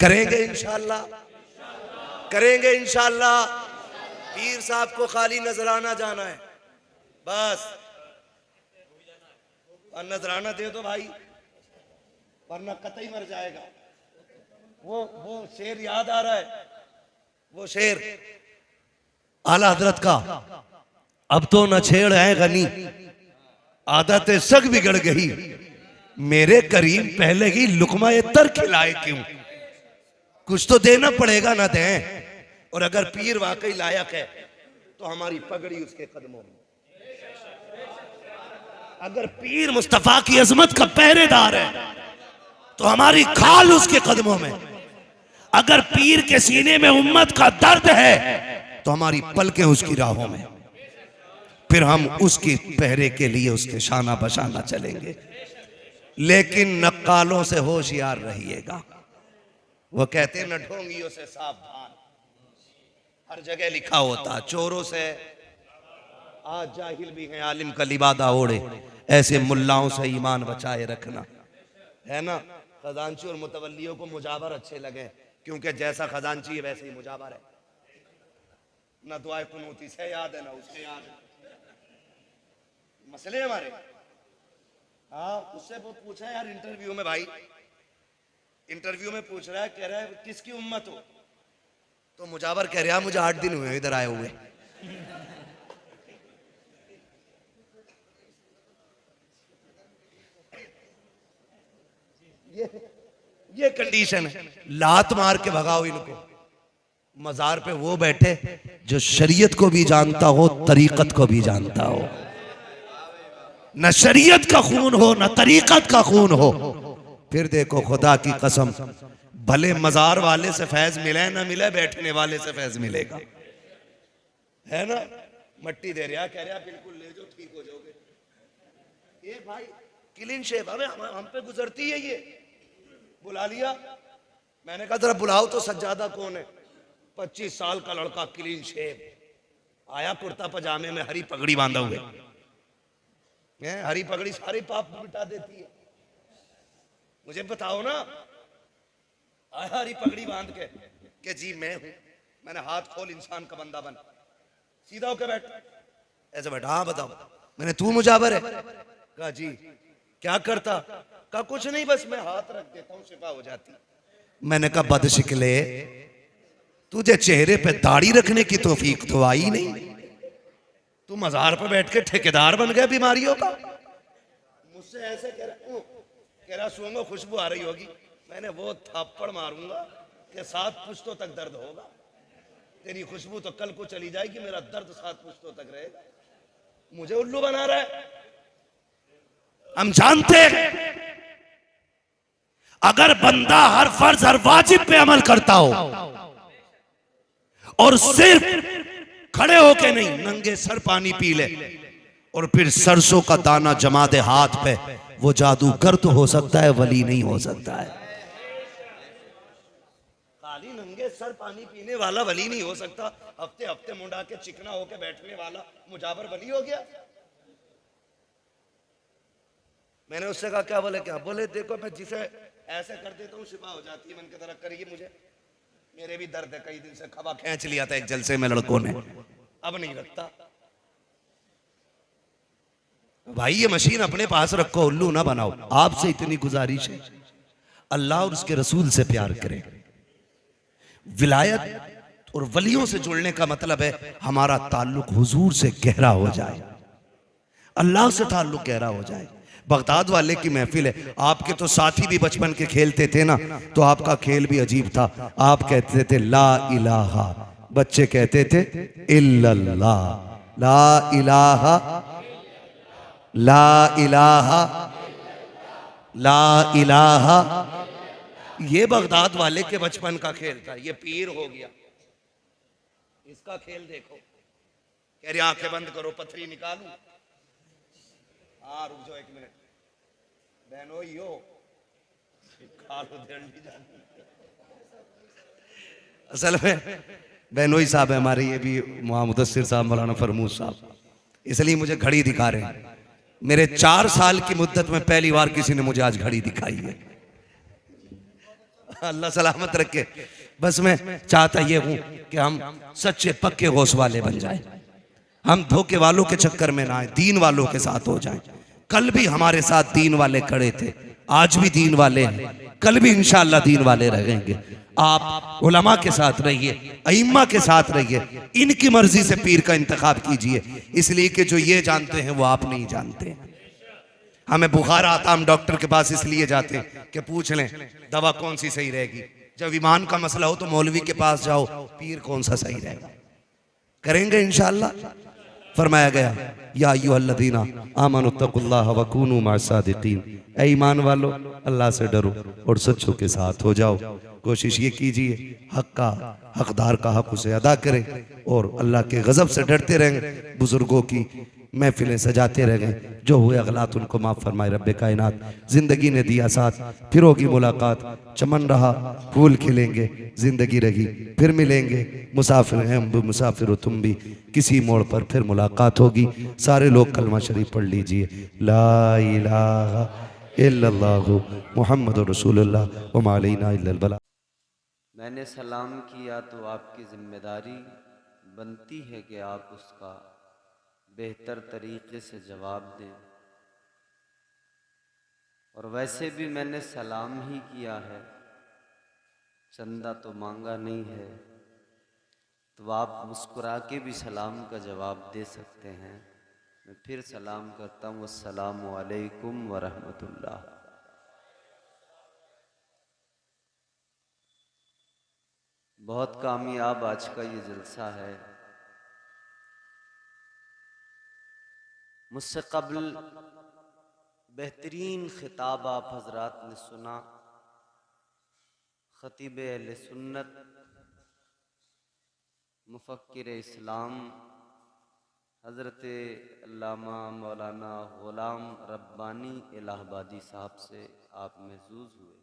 करेंगे इंशाअल्लाह, करेंगे इंशाअल्लाह। पीर साहब को खाली नजराना जाना है बस, और नजराना दे दो भाई, वरना कतई मर जाएगा। वो शेर याद आ रहा है, वो शेर आला हजरत का, अब तो न छेड़ है गनी, आदतें सग बिगड़ गई, मेरे करीम पहले ही लुकमा तर खिलाए क्यों? कुछ तो देना पड़ेगा ना दें। और अगर पीर वाकई लायक है तो हमारी पगड़ी उसके कदमों में। अगर पीर मुस्तफा की अजमत का पहरेदार है तो हमारी खाल उसके कदमों में। अगर पीर के सीने में उम्मत का दर्द है तो हमारी पलकें उसकी राहों में। फिर हम उसकी पहरे के लिए उसके शाना बशाना चलेंगे। लेकिन नक्कालों से होशियार रहिएगा, वो कहते हैं न ढोंगियों से सावधान, हर जगह लिखा होता चोरों से। आज जाहिल भी हैं आलिम का लिबादा ओढ़े, ऐसे मुल्लाओं से ईमान बचाए रखना, है ना। खजांची और मुतवल्लियों को मुजावर अच्छे लगे, क्योंकि जैसा खजांची है वैसे ही मुजावर है। ना दुआए कुनूती से याद है ना उससे याद है, मसले हमारे। हाँ, उससे वो पूछा यार इंटरव्यू में, भाई इंटरव्यू में पूछ रहा है, कह रहा है किसकी उम्मत हो, तो मुजावर कह रहा है मुझे 8 दिन हुए इधर आए हुए। ये कंडीशन है, लात मार के भगाओ इनको। मजार पे वो बैठे जो शरीयत को भी जानता हो, तरीकत को भी जानता हो। न शरीयत का खून हो न तरीकत का खून हो, फिर देखो खुदा की कसम, भले मजार वाले से फैज मिले ना मिले, बैठने वाले से फैज मिलेगा, है ना। मट्टी दे रहा, कह रहा बिल्कुल ले जाओ ठीक हो जाओगे। ये भाई क्लीन शेव, हमें हम पे गुजरती है ये। बुला लिया, मैंने कहा जरा बुलाओ तो सज्जादा कौन है। 25 साल का लड़का क्लीन शेव आया, कुर्ता पजामे में, हरी पगड़ी बांधा हुए। हरी पगड़ी सारे पाप मिटा देती है, मुझे बताओ ना। आया हरी पगड़ी बांध के जी मैं हूं। मैंने हाथ खोल, इंसान का बंदा बन, सीधा होकर बैठ, ऐसे बैठा। हाँ बताओ। मैंने तू मुजावर है? कहा जी। क्या करता? कहा कुछ नहीं, बस मैं हाथ रख देता हूं शिफा हो जाती। मैंने कहा बदशिकले, तुझे चेहरे पे दाढ़ी रखने की तौफीक तो आई नहीं, तू मजार पर बैठ के ठेकेदार बन गया बीमारियों का। मुझसे ऐसे कह रहा सूंघो खुशबू आ रही होगी। मैंने वो थप्पड़ मारूंगा कि 7 पुश्तों तक दर्द होगा। तेरी खुशबू तो कल को चली जाएगी, मेरा दर्द 7 पुश्तों तक रहेगा। मुझे उल्लू बना रहा है। हम जानते हैं अगर बंदा हर फर्ज हर वाजिब पे अमल करता हो और सिर्फ खड़े होके नहीं, नंगे सर पानी पी ले और फिर सरसों का दाना जमा दे हाथ पे, वो जादूगर तो हो सकता है, वली नहीं हो सकता है। खाली नंगे सर पानी पीने वाला वली नहीं हो सकता। हफ्ते हफ्ते मुंडा के चिकना होके बैठने वाला मुजावर वली हो गया। मैंने उससे कहा क्या? बोले क्या? बोले देखो मैं जिसे ऐसे कर देता हूँ शिफा हो जाती है। मैंने कहा जरा करिए मुझे, मेरे भी दर्द है, कई दिन से खबा खींच लिया था एक जलसे में लड़कों ने, अब नहीं रखता। भाई ये मशीन अपने पास रखो, उल्लू ना बनाओ। आपसे इतनी गुजारिश है, अल्लाह और उसके रसूल से प्यार करें। विलायत और वलियों से जुड़ने का मतलब है हमारा ताल्लुक हुजूर से गहरा हो जाए, अल्लाह से ताल्लुक गहरा हो जाए। बगदाद वाले की महफिल है, आपके तो साथी भी बचपन के खेलते थे ना, तो आपका खेल भी अजीब था। आप कहते थे ला इलाहा, बच्चे कहते थे इल्लल्लाह। ला इलाहा, ला इलाहा, ला इलाहा। ये बगदाद वाले के बचपन का खेल था। ये पीर हो गया, इसका खेल देखो। कह रही आंखें बंद करो, पथरी निकालू। हाँ रुक जाओ 1 मिनट बहनों, यो असल में बहनोई साहब है हमारे, ये भी मुदस्सिर साहब, मौलाना फरमूद साहब, इसलिए मुझे घड़ी दिखा रहे हैं। मेरे 4 साल की मुद्दत में पहली बार किसी ने मुझे आज घड़ी दिखाई है। अल्लाह सलामत रखे। बस मैं चाहता ये हूं कि हम सच्चे पक्के गौस वाले बन जाएं, हम धोखे वालों के चक्कर में ना आए, दीन वालों के साथ हो जाएं। कल भी हमारे साथ दीन वाले खड़े थे, आज भी दीन वाले हैं, कल भी इंशाअल्लाह दीन वाले रहेंगे। आप उलमा के साथ रहिए, अइम्मा के साथ रहिए, इनकी मर्जी से पीर का इंतखाब कीजिए, इसलिए कि जो ये जानते हैं वो आप नहीं जानते। हमें बुखार आता, हम डॉक्टर के पास इसलिए जाते हैं कि पूछ लें दवा कौन सी सही रहेगी। जब ईमान का मसला हो तो मौलवी के पास जाओ, पीर कौन सा सही रहेगा। करेंगे इंशाअल्लाह। फरमाया गया या अय्युहल्लज़ीना आमनुत्तकुल्लाह व कूनू मअस-सादिकीन, ऐ ईमान वालो अल्लाह से डरो और सच्चों के साथ हो जाओ। कोशिश ये कीजिए हक का, हकदार का हक उसे अदा करें और अल्लाह के गजब से डरते रहें। बुजुर्गों की महफिलें सजाते रह गए, जो हुए अगलात उनको माफ़ फरमाए रब्बे कायनात। ज़िंदगी ने दिया साथ, फिर होगी मुलाकात, चमन रहा फूल खिलेंगे, ज़िंदगी रही फिर मिलेंगे, मुसाफिर हैं हम भी, मुसाफिर हो तुम भी, किसी मोड़ पर फिर मुलाकात होगी। सारे लोग कलमा शरीफ पढ़ लीजिए, ला इलाहा इल्लल्लाहु मुहम्मदुर रसूलुल्लाह व मा अलैना इल्लल बलाग। मैंने सलाम किया तो आपकी जिम्मेदारी बनती है कि आप उसका बेहतर तरीके से जवाब दें। और वैसे भी मैंने सलाम ही किया है, चंदा तो मांगा नहीं है, तो आप मुस्कुरा के भी सलाम का जवाब दे सकते हैं। मैं फिर सलाम करता हूँ, अस्सलामु अलैकुम व रहमतुल्लाह। बहुत कामयाब आज का ये जलसा है। मुझसे कबल बेहतरीन खिताब आप हजरात ने सुना। खतीब अहले सुन्नत, मुफक्किर इस्लाम हज़रत अल्लामा मौलाना ग़ुलाम रब्बानी इलाहाबादी साहब से आप महज़ूज़ हुए।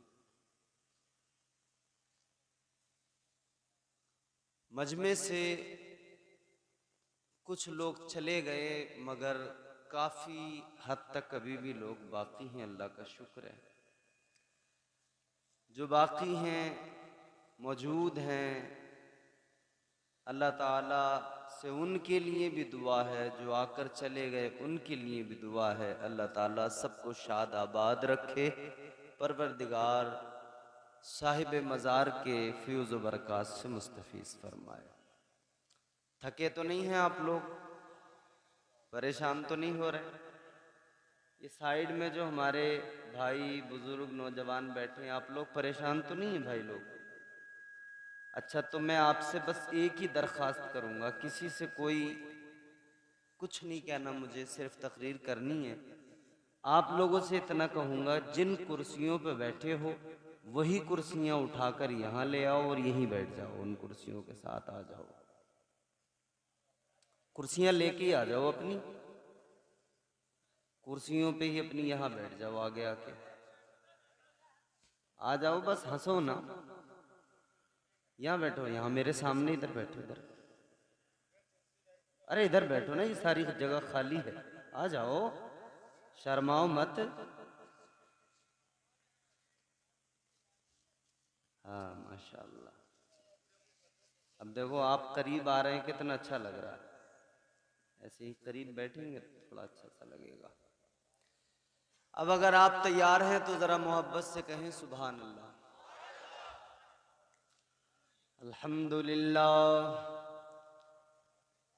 मजमे से कुछ लोग चले गए, मगर काफ़ी हद तक अभी भी लोग बाकी हैं, अल्लाह का शुक्र है। जो बाकी हैं, मौजूद हैं, अल्लाह ताला से उनके लिए भी दुआ है, जो आकर चले गए उनके लिए भी दुआ है। अल्लाह ताला सबको शाद आबाद रखे, परवरदिगार साहिब मज़ार के फ्यूज़ व बरक़ात से मुस्तफ़ीज़ फरमाए। थके तो नहीं हैं आप लोग? परेशान तो नहीं हो रहे? ये साइड में जो हमारे भाई बुजुर्ग नौजवान बैठे हैं, आप लोग परेशान तो नहीं हैं भाई लोग? अच्छा, तो मैं आपसे बस एक ही दरख्वास्त करूंगा, किसी से कोई कुछ नहीं कहना, मुझे सिर्फ तकरीर करनी है। आप लोगों से इतना कहूंगा, जिन कुर्सियों पे बैठे हो वही कुर्सियां उठाकर यहाँ ले आओ और यहीं बैठ जाओ, उन कुर्सियों के साथ आ जाओ। कुर्सियां लेके आ जाओ, अपनी कुर्सियों पे ही अपनी यहाँ बैठ जाओ, आगे आके आ जाओ, बस हंसो ना। यहाँ बैठो, यहाँ मेरे सामने, इधर बैठो, इधर। अरे इधर बैठो ना, ये सारी जगह खाली है, आ जाओ, शर्माओ मत। हाँ माशाल्लाह। अब देखो आप करीब आ रहे हैं, कितना अच्छा लग रहा है। ऐसे ही करीब बैठेंगे तो थोड़ा अच्छा सा लगेगा। अब अगर आप तैयार हैं तो जरा मोहब्बत से कहें सुभान अल्लाह। अल्हम्दुलिल्लाह,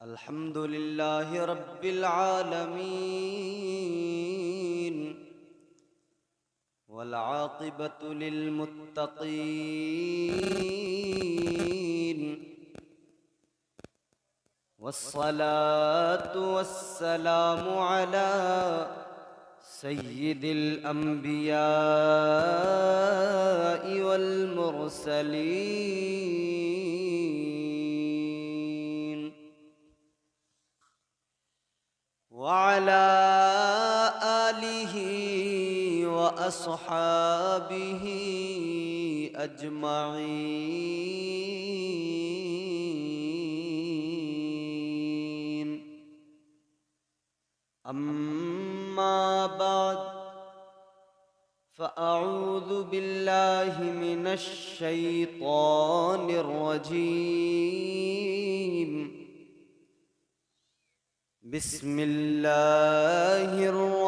अल्हम्दुलिल्लाहि रब्बिल आलमीन, वल आक़िबतु लिल मुत्तक़ीन, वस्सलातु वस्सलामु अला सय्यिदिल अंबियाइ वल मुरसलीन, व अला आलिहि व अस्हाबिहि अजमईन। अम्मा बाद, फ़अऊज़ु बिल्लाहि मिनश शैतानिर रजीम। बिस्मिल्लाहिर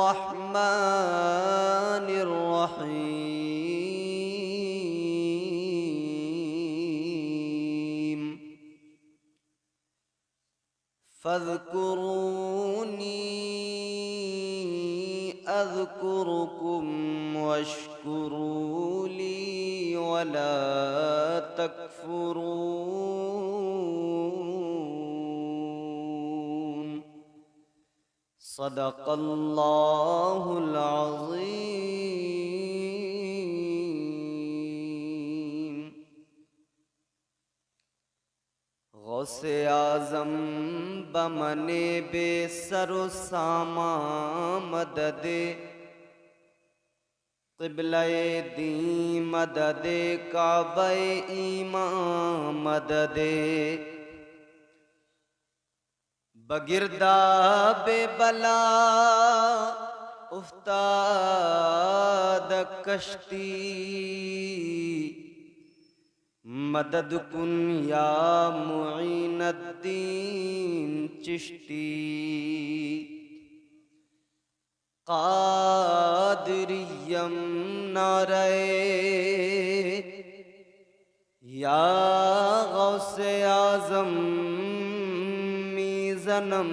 रहमानिर रहीम। फ़ज़्कुरूनी अज़्कुरुकुम वश्कुरू ली वला तकफुरून। सदक़ल्लाहुल अज़ीम। गौसे आज़म बमने बेसरो सामा मददे क़िबले दी मददे काबे ईमान मददे बगिरदा बेबला उफ्ताद कश्ती मदद कुन या मुईनुद्दीन चिश्ती कादरियम नारे या गौसे आज़म मीज़नम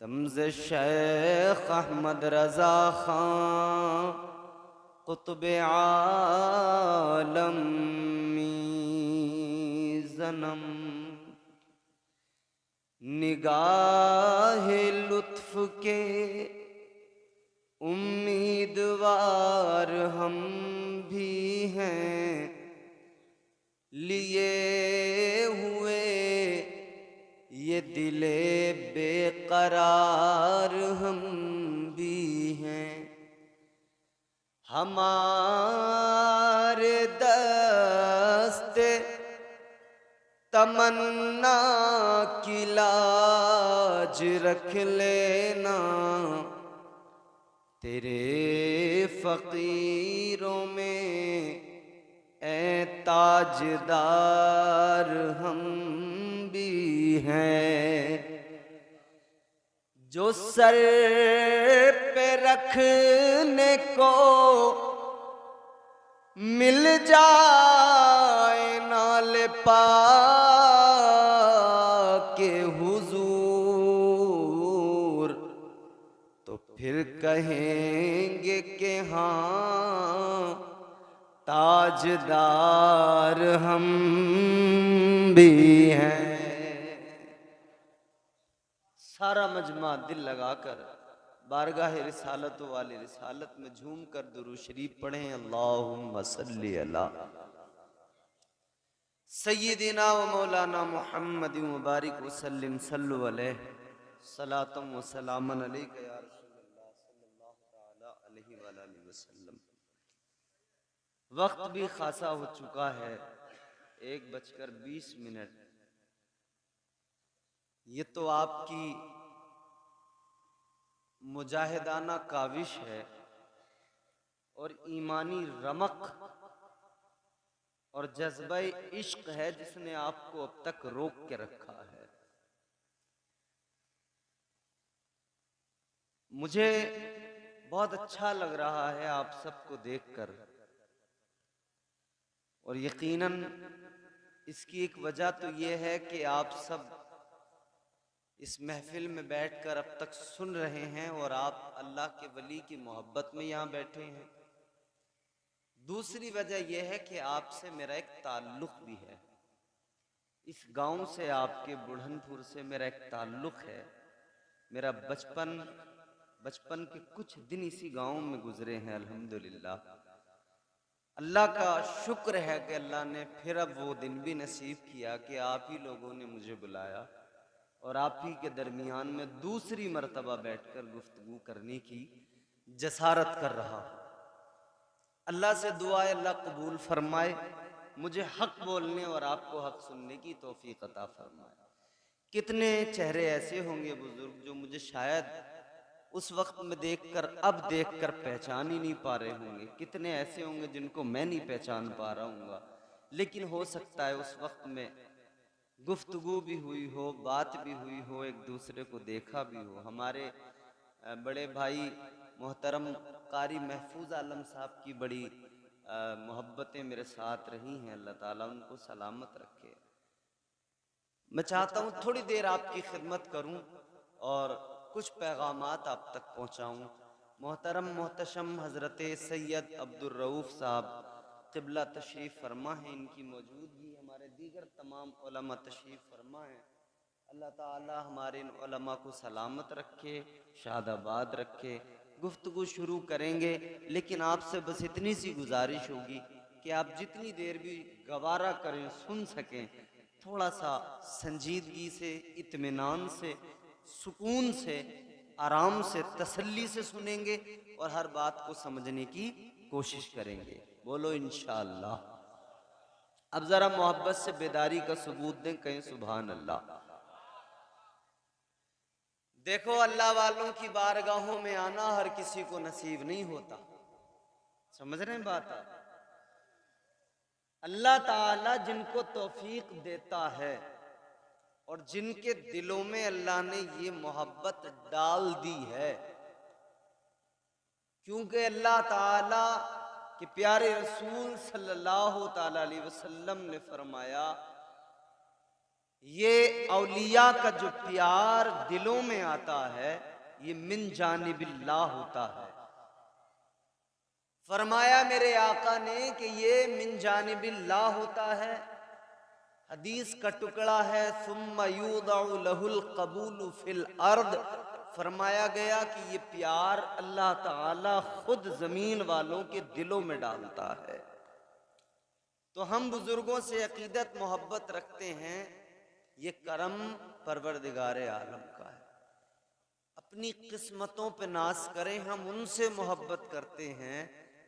दमज़ शेख अहमद रज़ा खां कुतुब आलम मीज़नम निगाह लुत्फ के उम्मीदवार हम भी हैं, लिए हुए ये दिले बेकरार हम भी हैं। हमारे दस्ते तमन्ना की लाज रख लेना, तेरे फ़कीरों में ए ताजदार हम भी हैं। जो सर पे रखने को मिल जाए नाल पाके हुजूर, तो फिर कहेंगे कि हाँ ताजदार हम भी हैं। सारा मजमा दिल लगाकर बारगाह रिसालत वाली रिसालत में झूम कर दुरूद शरीफ पढ़ें। अल्लाहुम्मा सल्ली अला सय्यिदिना व मौलाना मुहम्मद व बारिक वसल्लिम सल्लु अलैहि सलातम व सलामन अलैका या रसूलल्लाह सल्लल्लाहु तआला अलैहि व आलिहि वसल्लम। वक्त भी खासा हो चुका है, 1:20। ये तो आपकी मुजाहिदाना काविश है और ईमानी रमक और जज्बा इश्क है जिसने आपको अब तक रोक के रखा है। मुझे बहुत अच्छा लग रहा है आप सबको देखकर, और यकीनन इसकी एक वजह तो ये है कि आप सब इस महफिल में बैठकर अब तक सुन रहे हैं और आप अल्लाह के वली की मोहब्बत में यहाँ बैठे हैं। दूसरी वजह यह है कि आपसे मेरा एक ताल्लुक भी है, इस गांव से, आपके बुढ़नपुर से मेरा एक ताल्लुक है। मेरा बचपन के कुछ दिन इसी गांव में गुजरे हैं। अल्हम्दुलिल्लाह, अल्लाह का शुक्र है कि अल्लाह ने फिर अब वो दिन भी नसीब किया कि आप ही लोगों ने मुझे बुलाया और आप ही के दरमियान में दूसरी मर्तबा बैठकर गुफ्तगू करने की जसारत कर रहा हूँ। अल्लाह से दुआ है अल्लाह कबूल फरमाए, मुझे हक बोलने और आपको हक सुनने की तौफीक अता फरमाए। कितने चेहरे ऐसे होंगे बुजुर्ग जो मुझे शायद उस वक्त में देखकर अब देखकर पहचान ही नहीं पा रहे होंगे। कितने ऐसे होंगे जिनको मैं नहीं पहचान पा रहा हूँगा, लेकिन हो सकता है उस वक्त में गुफ्तगू भी हुई हो, बात भी हुई हो, एक दूसरे को देखा भी हो। हमारे बड़े भाई मोहतरम कारी महफूज आलम साहब की बड़ी मोहब्बतें मेरे साथ रही हैं। अल्लाह ताला उनको सलामत रखे। मैं चाहता हूँ थोड़ी देर आपकी खिदमत करूँ और कुछ पैगामात आप तक पहुँचाऊँ। मोहतरम मोहतशम हज़रत सैयद अब्दुल रऊफ़ साहब क़िबला तशरीफ़ फरमा है, इनकी मौजूदगी हमारे दीगर तमाम उलमा तशरीफ़ फरमा है। अल्लाह ताला हमारे इन उलमा को सलामत रखे, शादाबाद रखे। गुफ्तगू शुरू करेंगे, लेकिन आपसे बस इतनी सी गुजारिश होगी कि आप जितनी देर भी गवारा करें, सुन सकें, थोड़ा सा संजीदगी से, इत्मीनान से, सुकून से, आराम से, तसल्ली से सुनेंगे और हर बात को समझने की कोशिश करेंगे। बोलो इंशाअल्लाह। अब जरा मोहब्बत से बेदारी का सबूत दें, कहें सुभान अल्लाह। देखो, अल्लाह वालों की बारगाहों में आना हर किसी को नसीब नहीं होता। समझ रहे हैं बात? अल्लाह ताला जिनको तौफीक देता है और जिनके दिलों में अल्लाह ने ये मोहब्बत डाल दी है, क्योंकि अल्लाह ताला के प्यारे रसूल सल्लल्लाहु ताला अलैहि वसल्लम ने फरमाया, ये औलिया का जो प्यार दिलों में आता है ये मिन जानिबिल्लाह होता है। फरमाया मेरे आका ने कि ये मिन जानिबिल्लाह होता है। हदीस का टुकड़ा है, सुम्मा यूदउ लहुल कबूल फिल अर्द। फरमाया गया कि ये प्यार अल्लाह ताला खुद जमीन वालों के दिलों में डालता है। तो हम बुजुर्गों से अकीदत मोहब्बत रखते हैं, ये करम परवरदिगारे आलम का है। अपनी किस्मतों पे नाज करें, हम उनसे मोहब्बत करते हैं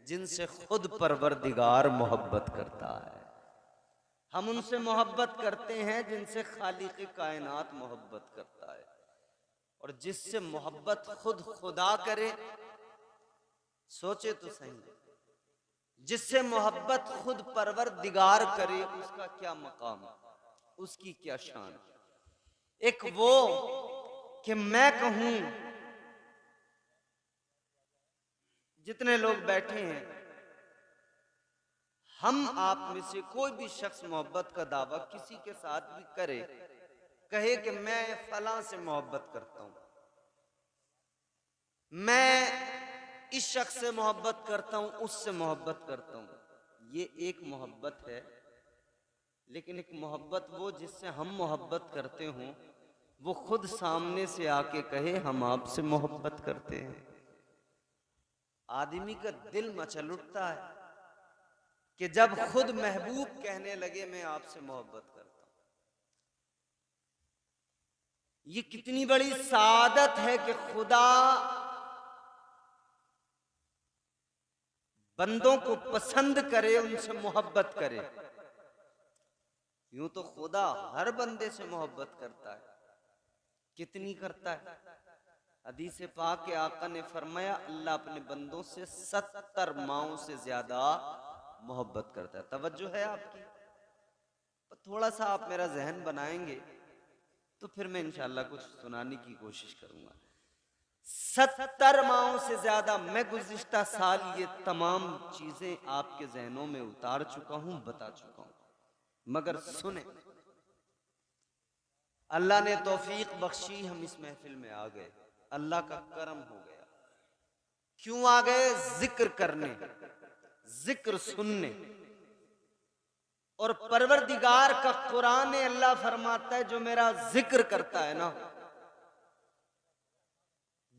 जिनसे खुद परवरदिगार मोहब्बत करता है। हम उनसे मोहब्बत करते हैं जिनसे खालिक कायनात मोहब्बत करता है। और जिससे मोहब्बत खुद खुदा करे, सोचे तो सही, जिससे मोहब्बत खुद परवरदिगार करे उसका क्या मकाम, उसकी क्या शान। एक वो कि मैं कहूं, जितने लोग बैठे हैं, हम आप में से कोई भी शख्स मोहब्बत का दावा किसी के साथ भी करे, कहे कि मैं फलां से मोहब्बत करता हूं, मैं इस शख्स से मोहब्बत करता हूं, उससे मोहब्बत करता हूं, ये एक मोहब्बत है। लेकिन एक मोहब्बत वो जिससे हम मोहब्बत करते हों, वो खुद सामने से आके कहे हम आपसे मोहब्बत करते हैं। आदमी का दिल मचल उठता है कि जब खुद महबूब कहने लगे मैं आपसे मोहब्बत करता हूं। ये कितनी बड़ी सादत है कि खुदा बंदों को पसंद करे, उनसे मोहब्बत करे। यूं तो खुदा हर बंदे से मोहब्बत करता है, कितनी करता है। हदीस पाक के आका ने फरमाया, अल्लाह अपने बंदों से 70 माओं से ज्यादा मोहब्बत करता है। तवज्जो है आपकी? थोड़ा सा आप मेरा जहन बनाएंगे तो फिर मैं इंशाअल्लाह कुछ सुनाने की कोशिश करूंगा। 70 माओं से ज्यादा। मैं गुज़िश्ता साल ये तमाम चीजें आपके जहनों में उतार चुका हूं, बता चुका हूं, मगर सुने, अल्लाह ने तौफीक बख्शी, हम इस महफिल में आ गए, अल्लाह का करम हो गया। क्यों आ गए? जिक्र करने, जिक्र सुनने। और परवरदिगार का कुरान अल्लाह फरमाता है, जो मेरा जिक्र करता है ना,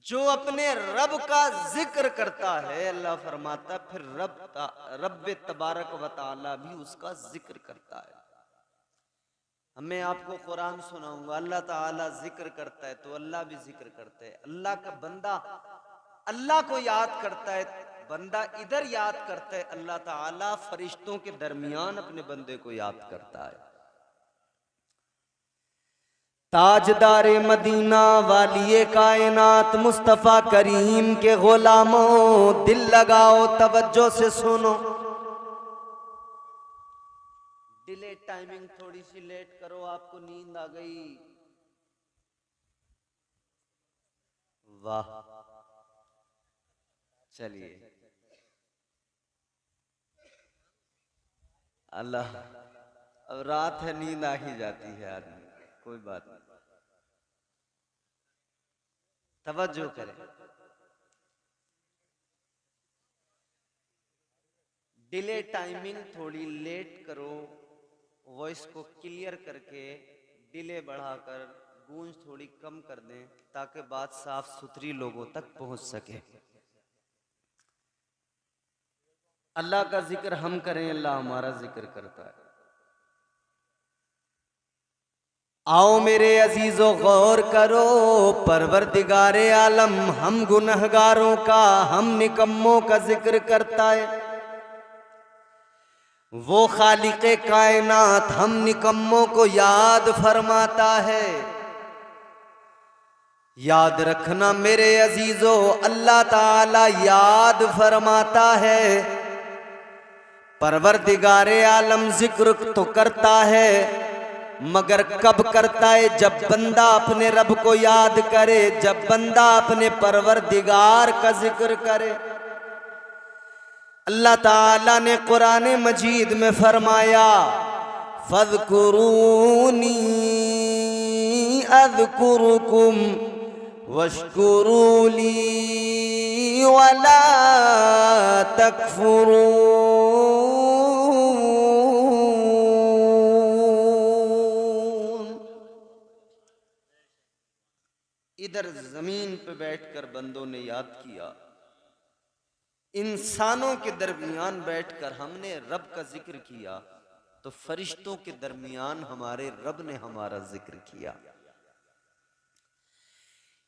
जो अपने रब का जिक्र करता है, अल्लाह फरमाता है फिर रब तबारक व तआला भी उसका जिक्र करता है। मैं आपको कुरान सुनाऊंगा, अल्लाह ताला जिक्र करता है तो अल्लाह भी जिक्र करता है। अल्लाह का बंदा अल्लाह को याद करता है, बंदा इधर याद करता है, अल्लाह ताला फरिश्तों के दरमियान अपने बंदे को याद करता है। ताजदारे मदीना वालिए कायनात मुस्तफा करीम के गुलामों, दिल लगाओ, तवज्जो से सुनो। डिले टाइमिंग थोड़ी सी लेट करो, आपको नींद आ गई। वाह, चलिए अल्लाह, अब रात है, नींद आ ही जाती है आदमी, कोई बात नहीं, तवज्जो करें। डिले टाइमिंग थोड़ी लेट करो, वॉइस को क्लियर करके डिले बढ़ाकर गूंज थोड़ी कम कर दें, ताकि बात साफ सुथरी लोगों तक पहुंच सके। अल्लाह का जिक्र हम करें, अल्लाह हमारा जिक्र करता है। आओ मेरे अजीजों गौर करो, परवरदिगारे आलम हम गुनहगारों का, हम निकम्मों का जिक्र करता है। वो खालिक़े कायनात हम निकम्मों को याद फरमाता है। याद रखना मेरे अजीजों, अल्लाह ताला याद फरमाता है। परवरदिगारे आलम जिक्र तो करता है, मगर कब करता है? जब बंदा अपने रब को याद करे, जब बंदा अपने परवरदिगार का जिक्र करे। अल्लाह ताला ने कुरान मजीद में फरमाया, फज़कुरूनी अज़कुरुकुम वश्कुरूली वला तकफुरून। इधर जमीन पे बैठकर बंदों ने याद किया, इंसानों के दरमियान बैठकर हमने रब का जिक्र किया, तो फरिश्तों के दरमियान हमारे रब ने हमारा जिक्र किया।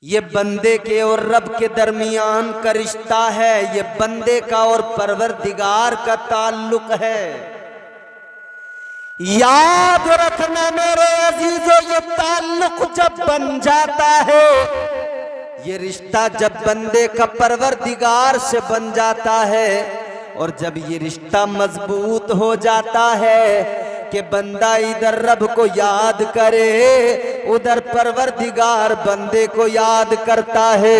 ये बंदे के और रब के दरमियान का रिश्ता है, ये बंदे का और परवरदिगार का ताल्लुक है। याद रखना मेरे अजीजों, ये ताल्लुक जब बन जाता है, ये रिश्ता जब बंदे का परवरदिगार से बन जाता है, और जब ये रिश्ता मजबूत हो जाता है कि बंदा इधर रब को याद करे, उधर परवरदिगार बंदे को याद करता है।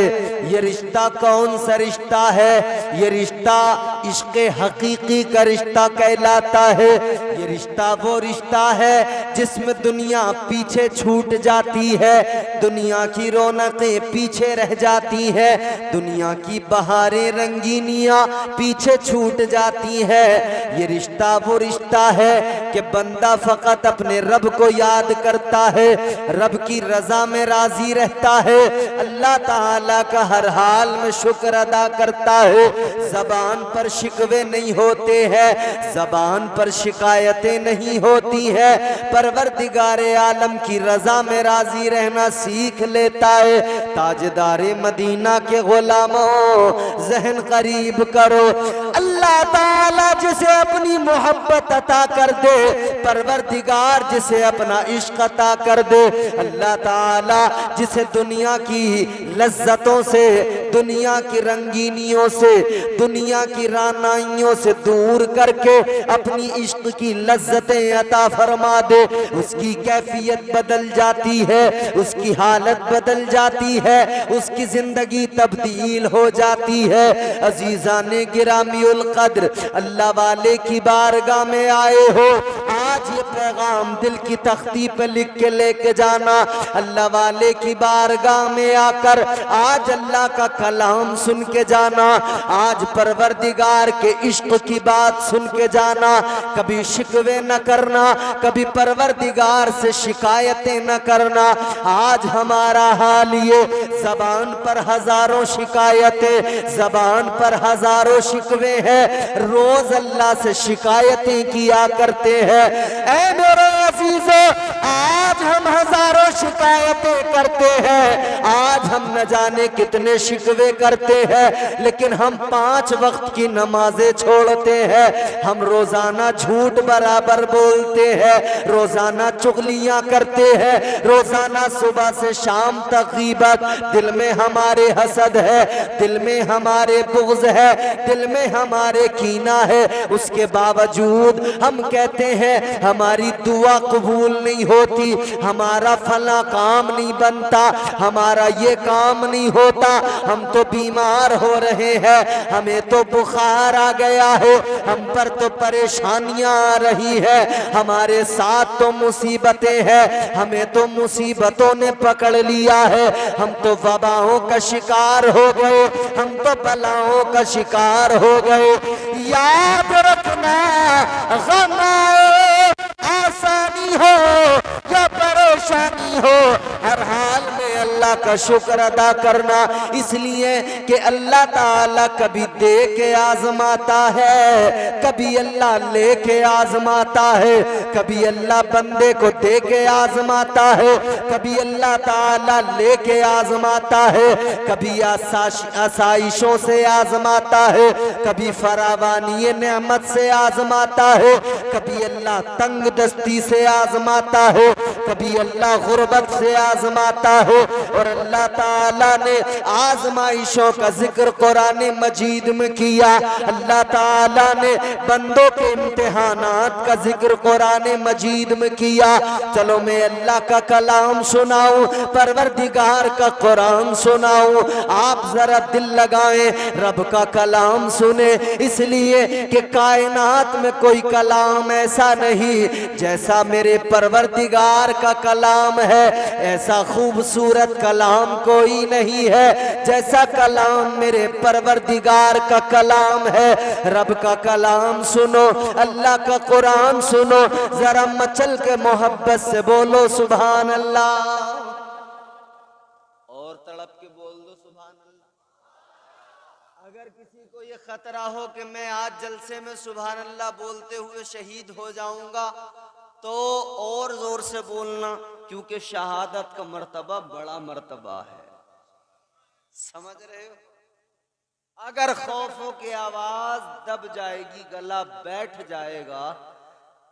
ये रिश्ता कौन सा रिश्ता है? ये रिश्ता इश्क़े हकीकी का रिश्ता कहलाता है। ये रिश्ता वो रिश्ता है जिसमें दुनिया पीछे छूट जाती है, दुनिया की रौनकें पीछे रह जाती है, दुनिया की बहारें रंगीनियां पीछे छूट जाती है। ये रिश्ता वो रिश्ता है कि बंदा फकत अपने रब को याद करता है, रब की रजा में राजी रहता है, अल्लाह ताला का हर हाल में शुक्र अदा करता है। जबान पर शिकवे नहीं होते हैं, जबान पर शिकायतें नहीं होती है, परवरदिगारे आलम की रजा में राजी रहना सीख लेता है। ताजदारे मदीना के गुलामों जहन करीब करो, अल्लाह ताला जिसे अपनी मोहब्बत अता कर दे, परवरदिगार जिसे अपना इश्क अता कर दे, अल्लाह ताला जिसे दुनिया की लज्जतों से, दुनिया की रंगीनियों से, दुनिया की रानाइयों से दूर करके अपनी इश्क की लज्जतें अता फरमा दे, उसकी कैफियत बदल जाती है, उसकी हालत बदल जाती है, उसकी जिंदगी तब्दील हो जाती है। अजीजाने गिरामीउल कद्र, अल्लाह वाले की बारगाह में आए हो, आज ये पैगाम दिल की तख्ती पे लिख के लेके जाना। अल्लाह वाले की बारगाह में आकर आज अल्लाह का कलाम सुन के जाना, आज परवरदिगार के इश्क की बात सुन के जाना। कभी शिकवे न करना, कभी परवरदिगार से शिकायतें न करना। आज हमारा हाल ये, जबान पर हजारों शिकायतें, जबान पर हजारों शिकवे हैं, रोज अल्लाह से शिकायतें किया करते हैं। ऐ मेरे अजीजों, आज हम हजारों शिकायतें करते हैं, आज हम न जाने कितने शिकवे करते हैं, लेकिन हम 5 वक्त की नमाजें छोड़ते हैं, हम रोजाना झूठ बराबर बोलते हैं, रोजाना चुगलियां करते हैं, रोजाना सुबह से शाम तक गीबत, दिल में हमारे हसद है, दिल में हमारे बुग़्ज़ है, दिल में हमारे कीना है। उसके बावजूद हम कहते हैं हमारी दुआ कबूल नहीं होती, हमारा फला काम नहीं बनता, हमारा ये काम नहीं होता, हम तो बीमार हो रहे हैं, हमें तो बुखार आ गया है, हम पर तो परेशानियां आ रही है, हमारे साथ तो मुसीबतें हैं, हमें तो मुसीबतों ने पकड़ लिया है, हम तो वबाओं का शिकार हो गए, हम तो बलाओं का शिकार हो गए। याद रखना, गम आसानी हो या परेशानी हो, हर हाल में अल्लाह का शुक्र अदा करना, इसलिए कि अल्लाह ताला कभी दे के आजमाता है, कभी अल्लाह ले के आजमाता है, कभी अल्लाह बंदे को दे के आजमाता है, कभी अल्लाह ताला ले के आजमाता है, कभी आसाइशों से आजमाता है, कभी फरावानी नेमत से आजमाता है, कभी अल्लाह तंग दस्ती से आजमाता है, कभी अल्लाह गुर्बत से आजमाता है। और अल्लाह ताला ने आजमाइशों का जिक्र कुरान मजीद में किया, अल्लाह ताला ने बंदों के इम्तिहानात का जिक्र कुरान मजीद में किया। चलो मैं अल्लाह का कलाम सुनाऊं, परवरदिगार का कुरान सुनाऊं, आप जरा दिल लगाएं, रब का कलाम सुने, इसलिए कि कायनात में कोई कलाम ऐसा नहीं जैसा मेरे परवरदिगार का कलाम है। ऐसा खूबसूरत कलाम कोई नहीं है जैसा कलाम मेरे परवरदिगार का कलाम है। रब का कलाम सुनो, अल्लाह का कुरान सुनो, जरा मचल के मोहब्बत से बोलो सुभान अल्लाह, और तड़प के बोल दो सुभान अल्लाह। अगर किसी को ये खतरा हो कि मैं आज जलसे में सुभान अल्लाह बोलते हुए शहीद हो जाऊंगा, तो और जोर से बोलना, क्योंकि शहादत का मर्तबा बड़ा मर्तबा है, समझ रहे हो। अगर खौफों की आवाज दब जाएगी, गला बैठ जाएगा,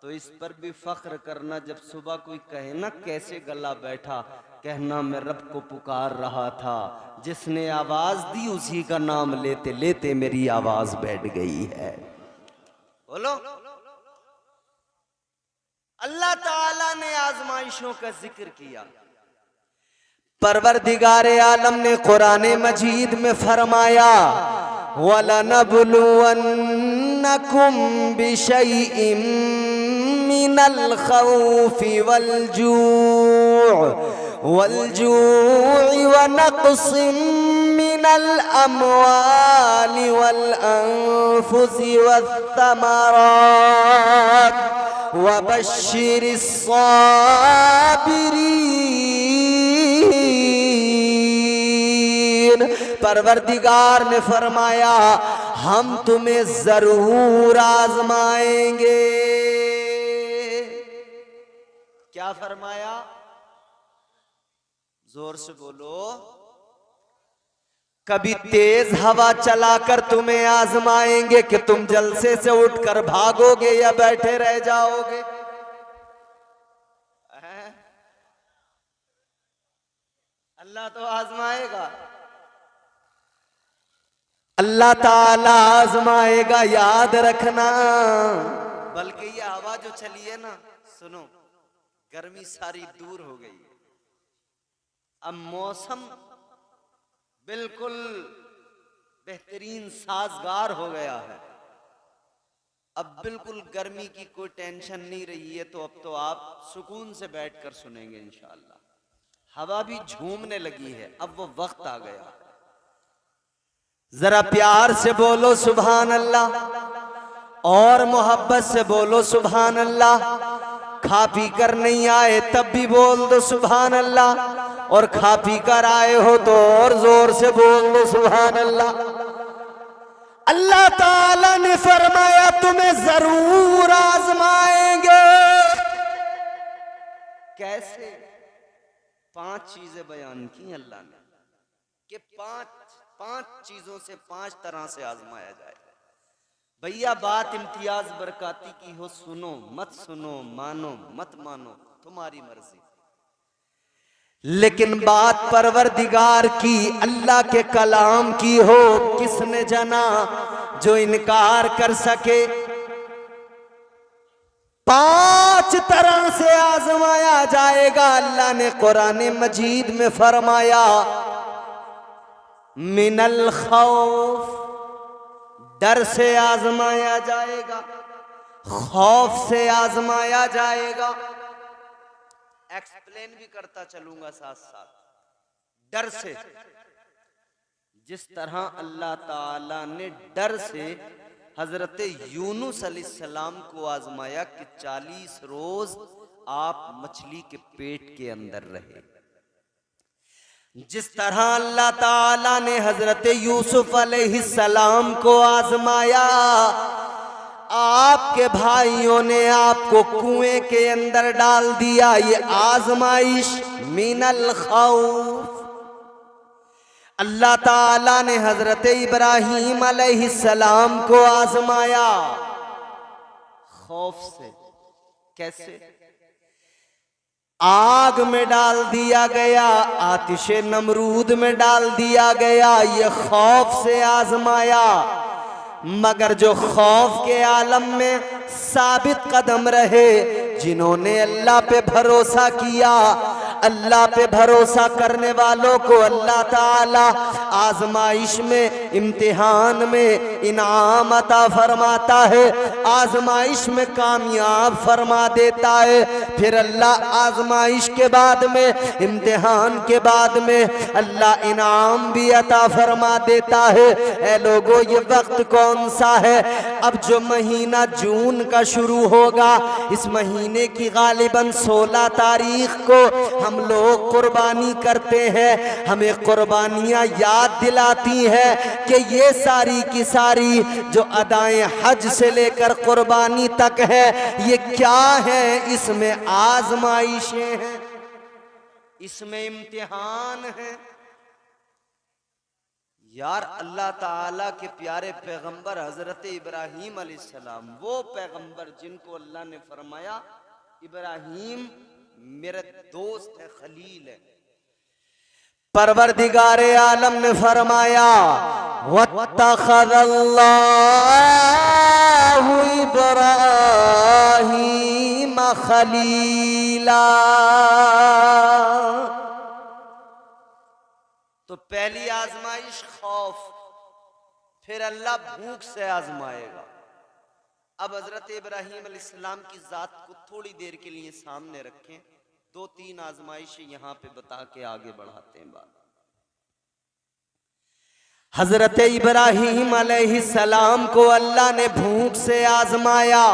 तो इस पर भी फख्र करना, जब सुबह कोई कहे ना कैसे गला बैठा, कहना मैं रब को पुकार रहा था, जिसने आवाज दी उसी का नाम लेते लेते मेरी आवाज बैठ गई है। बोलो, अल्लाह ताला ने आजमाइशों का जिक्र किया। परवरदिगारे आलम ने कुरान मजीद में फरमाया, वलनबलुवन्नकुम बिशैइन मिनल खौफि वल्जू'i वनक़्सिम मिनल अमवालि वल अनफुसि वस्समरात वबश्शिरिस साबिरीन। परवरदिगार ने फरमाया, हम तुम्हें जरूर आजमाएंगे। क्या फरमाया? जोर से बोलो। कभी तेज हवा चलाकर तुम्हें आजमाएंगे कि तुम जलसे से उठकर भागोगे या बैठे रह जाओगे। अल्लाह तो आजमाएगा, अल्लाह ताला आजमाएगा, याद रखना। बल्कि ये हवा जो चली है ना, सुनो, गर्मी सारी दूर हो गई, अब मौसम बिल्कुल बेहतरीन साजगार हो गया है। अब बिल्कुल गर्मी की कोई टेंशन नहीं रही है, तो अब तो आप सुकून से बैठकर सुनेंगे इंशाअल्लाह। हवा भी झूमने लगी है, अब वो वक्त आ गया। जरा प्यार से बोलो सुभान अल्लाह, और मोहब्बत से बोलो सुभान अल्लाह। खा पी कर नहीं आए तब भी बोल दो सुभान अल्लाह, और खा पी कर आए हो तो और जोर से बोल दो सुभान अल्लाह। अल्लाह ताला ने फरमाया, तुम्हें जरूर आजमाएंगे। कैसे? 5 चीजें बयान की अल्लाह ने कि 5 चीजों से 5 तरह से आजमाया जाए। भैया बात इम्तियाज बरकाती की हो, सुनो मत सुनो, मानो मत मानो, तुम्हारी मर्जी, लेकिन बात परवरदिगार की, अल्लाह के कलाम की हो, किसने जना जो इनकार कर सके। 5 तरह से आजमाया जाएगा। अल्लाह ने कुरान मजीद में फरमाया, मिनल खौफ, डर से आजमाया जाएगा, खौफ से आजमाया जाएगा। एक्सप्लेन भी करता चलूंगा साथ साथ। डर से, जिस तरह अल्लाह ताला ने डर से हजरत यूनुस अलैहिस्सलाम को आजमाया कि 40 रोज आप मछली के पेट के अंदर रहे। जिस तरह अल्लाह ताला ने हजरत यूसुफ अलैहिस्सलाम को आजमाया, आपके भाइयों ने आपको कुएं के अंदर डाल दिया। ये आजमाइश मिनल खौफ। अल्लाह ताला ने हजरत इब्राहीम अलैहिस्सलाम को आजमाया खौफ से। कैसे? आग में डाल दिया गया, आतिशे नमरूद में डाल दिया गया, ये खौफ से आजमाया। मगर जो खौफ के आलम में साबित कदम रहे, जिन्होंने अल्लाह पे भरोसा किया, अल्लाह पे भरोसा करने वालों को अल्लाह ताला आजमाइश में, इम्तिहान में इनाम अता फरमाता है, आजमाइश में कामयाब फरमा देता है। फिर अल्लाह आजमाइश के बाद में, इम्तिहान के बाद में अल्लाह इनाम भी अता फरमा देता है। ऐ लोगों, ये वक्त कौन सा है? अब जो महीना जून का शुरू होगा, इस महीने की गालिबन 16 तारीख को हम लोग कुर्बानी करते हैं। हमें कुर्बानियां याद दिलाती है कि ये सारी की सारी जो अदाएं हज से लेकर कुर्बानी तक है, ये क्या है? इसमें आजमाइशें हैं, इसमें इम्तिहान है। यार, अल्लाह ताला के प्यारे पैगंबर हजरत इब्राहीम अलैहिस्सलाम, वो पैगंबर जिनको अल्लाह ने फरमाया इब्राहीम मेरे दोस्त है, खलील है। परवरदिगारे आलम ने फरमाया वत्तखज़ल्लाहु इब्राहीम खलीला। तो पहली आजमाइश खौफ, फिर अल्लाह भूख से आजमाएगा। अब हजरत इब्राहीम अलैहिस्सलाम की जात को थोड़ी देर के लिए सामने रखें, 2-3 आजमाइशें यहां पे बता के आगे बढ़ाते हैं बात। हजरत इब्राहीम अलैहिस्सलाम को अल्लाह ने भूख से आजमाया।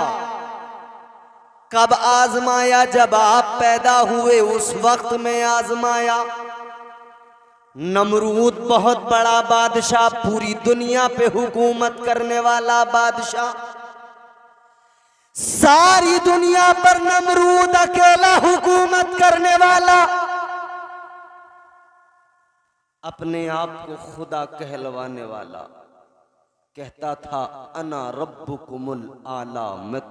कब आजमाया? जब आप पैदा हुए उस वक्त में आजमाया। नमरूद बहुत बड़ा बादशाह, पूरी दुनिया पे हुकूमत करने वाला बादशाह, सारी दुनिया पर नमरूद अकेला हुकूमत करने वाला, अपने आप को खुदा कहलवाने वाला, कहता था अना रब्बुकुमुल आला, मैं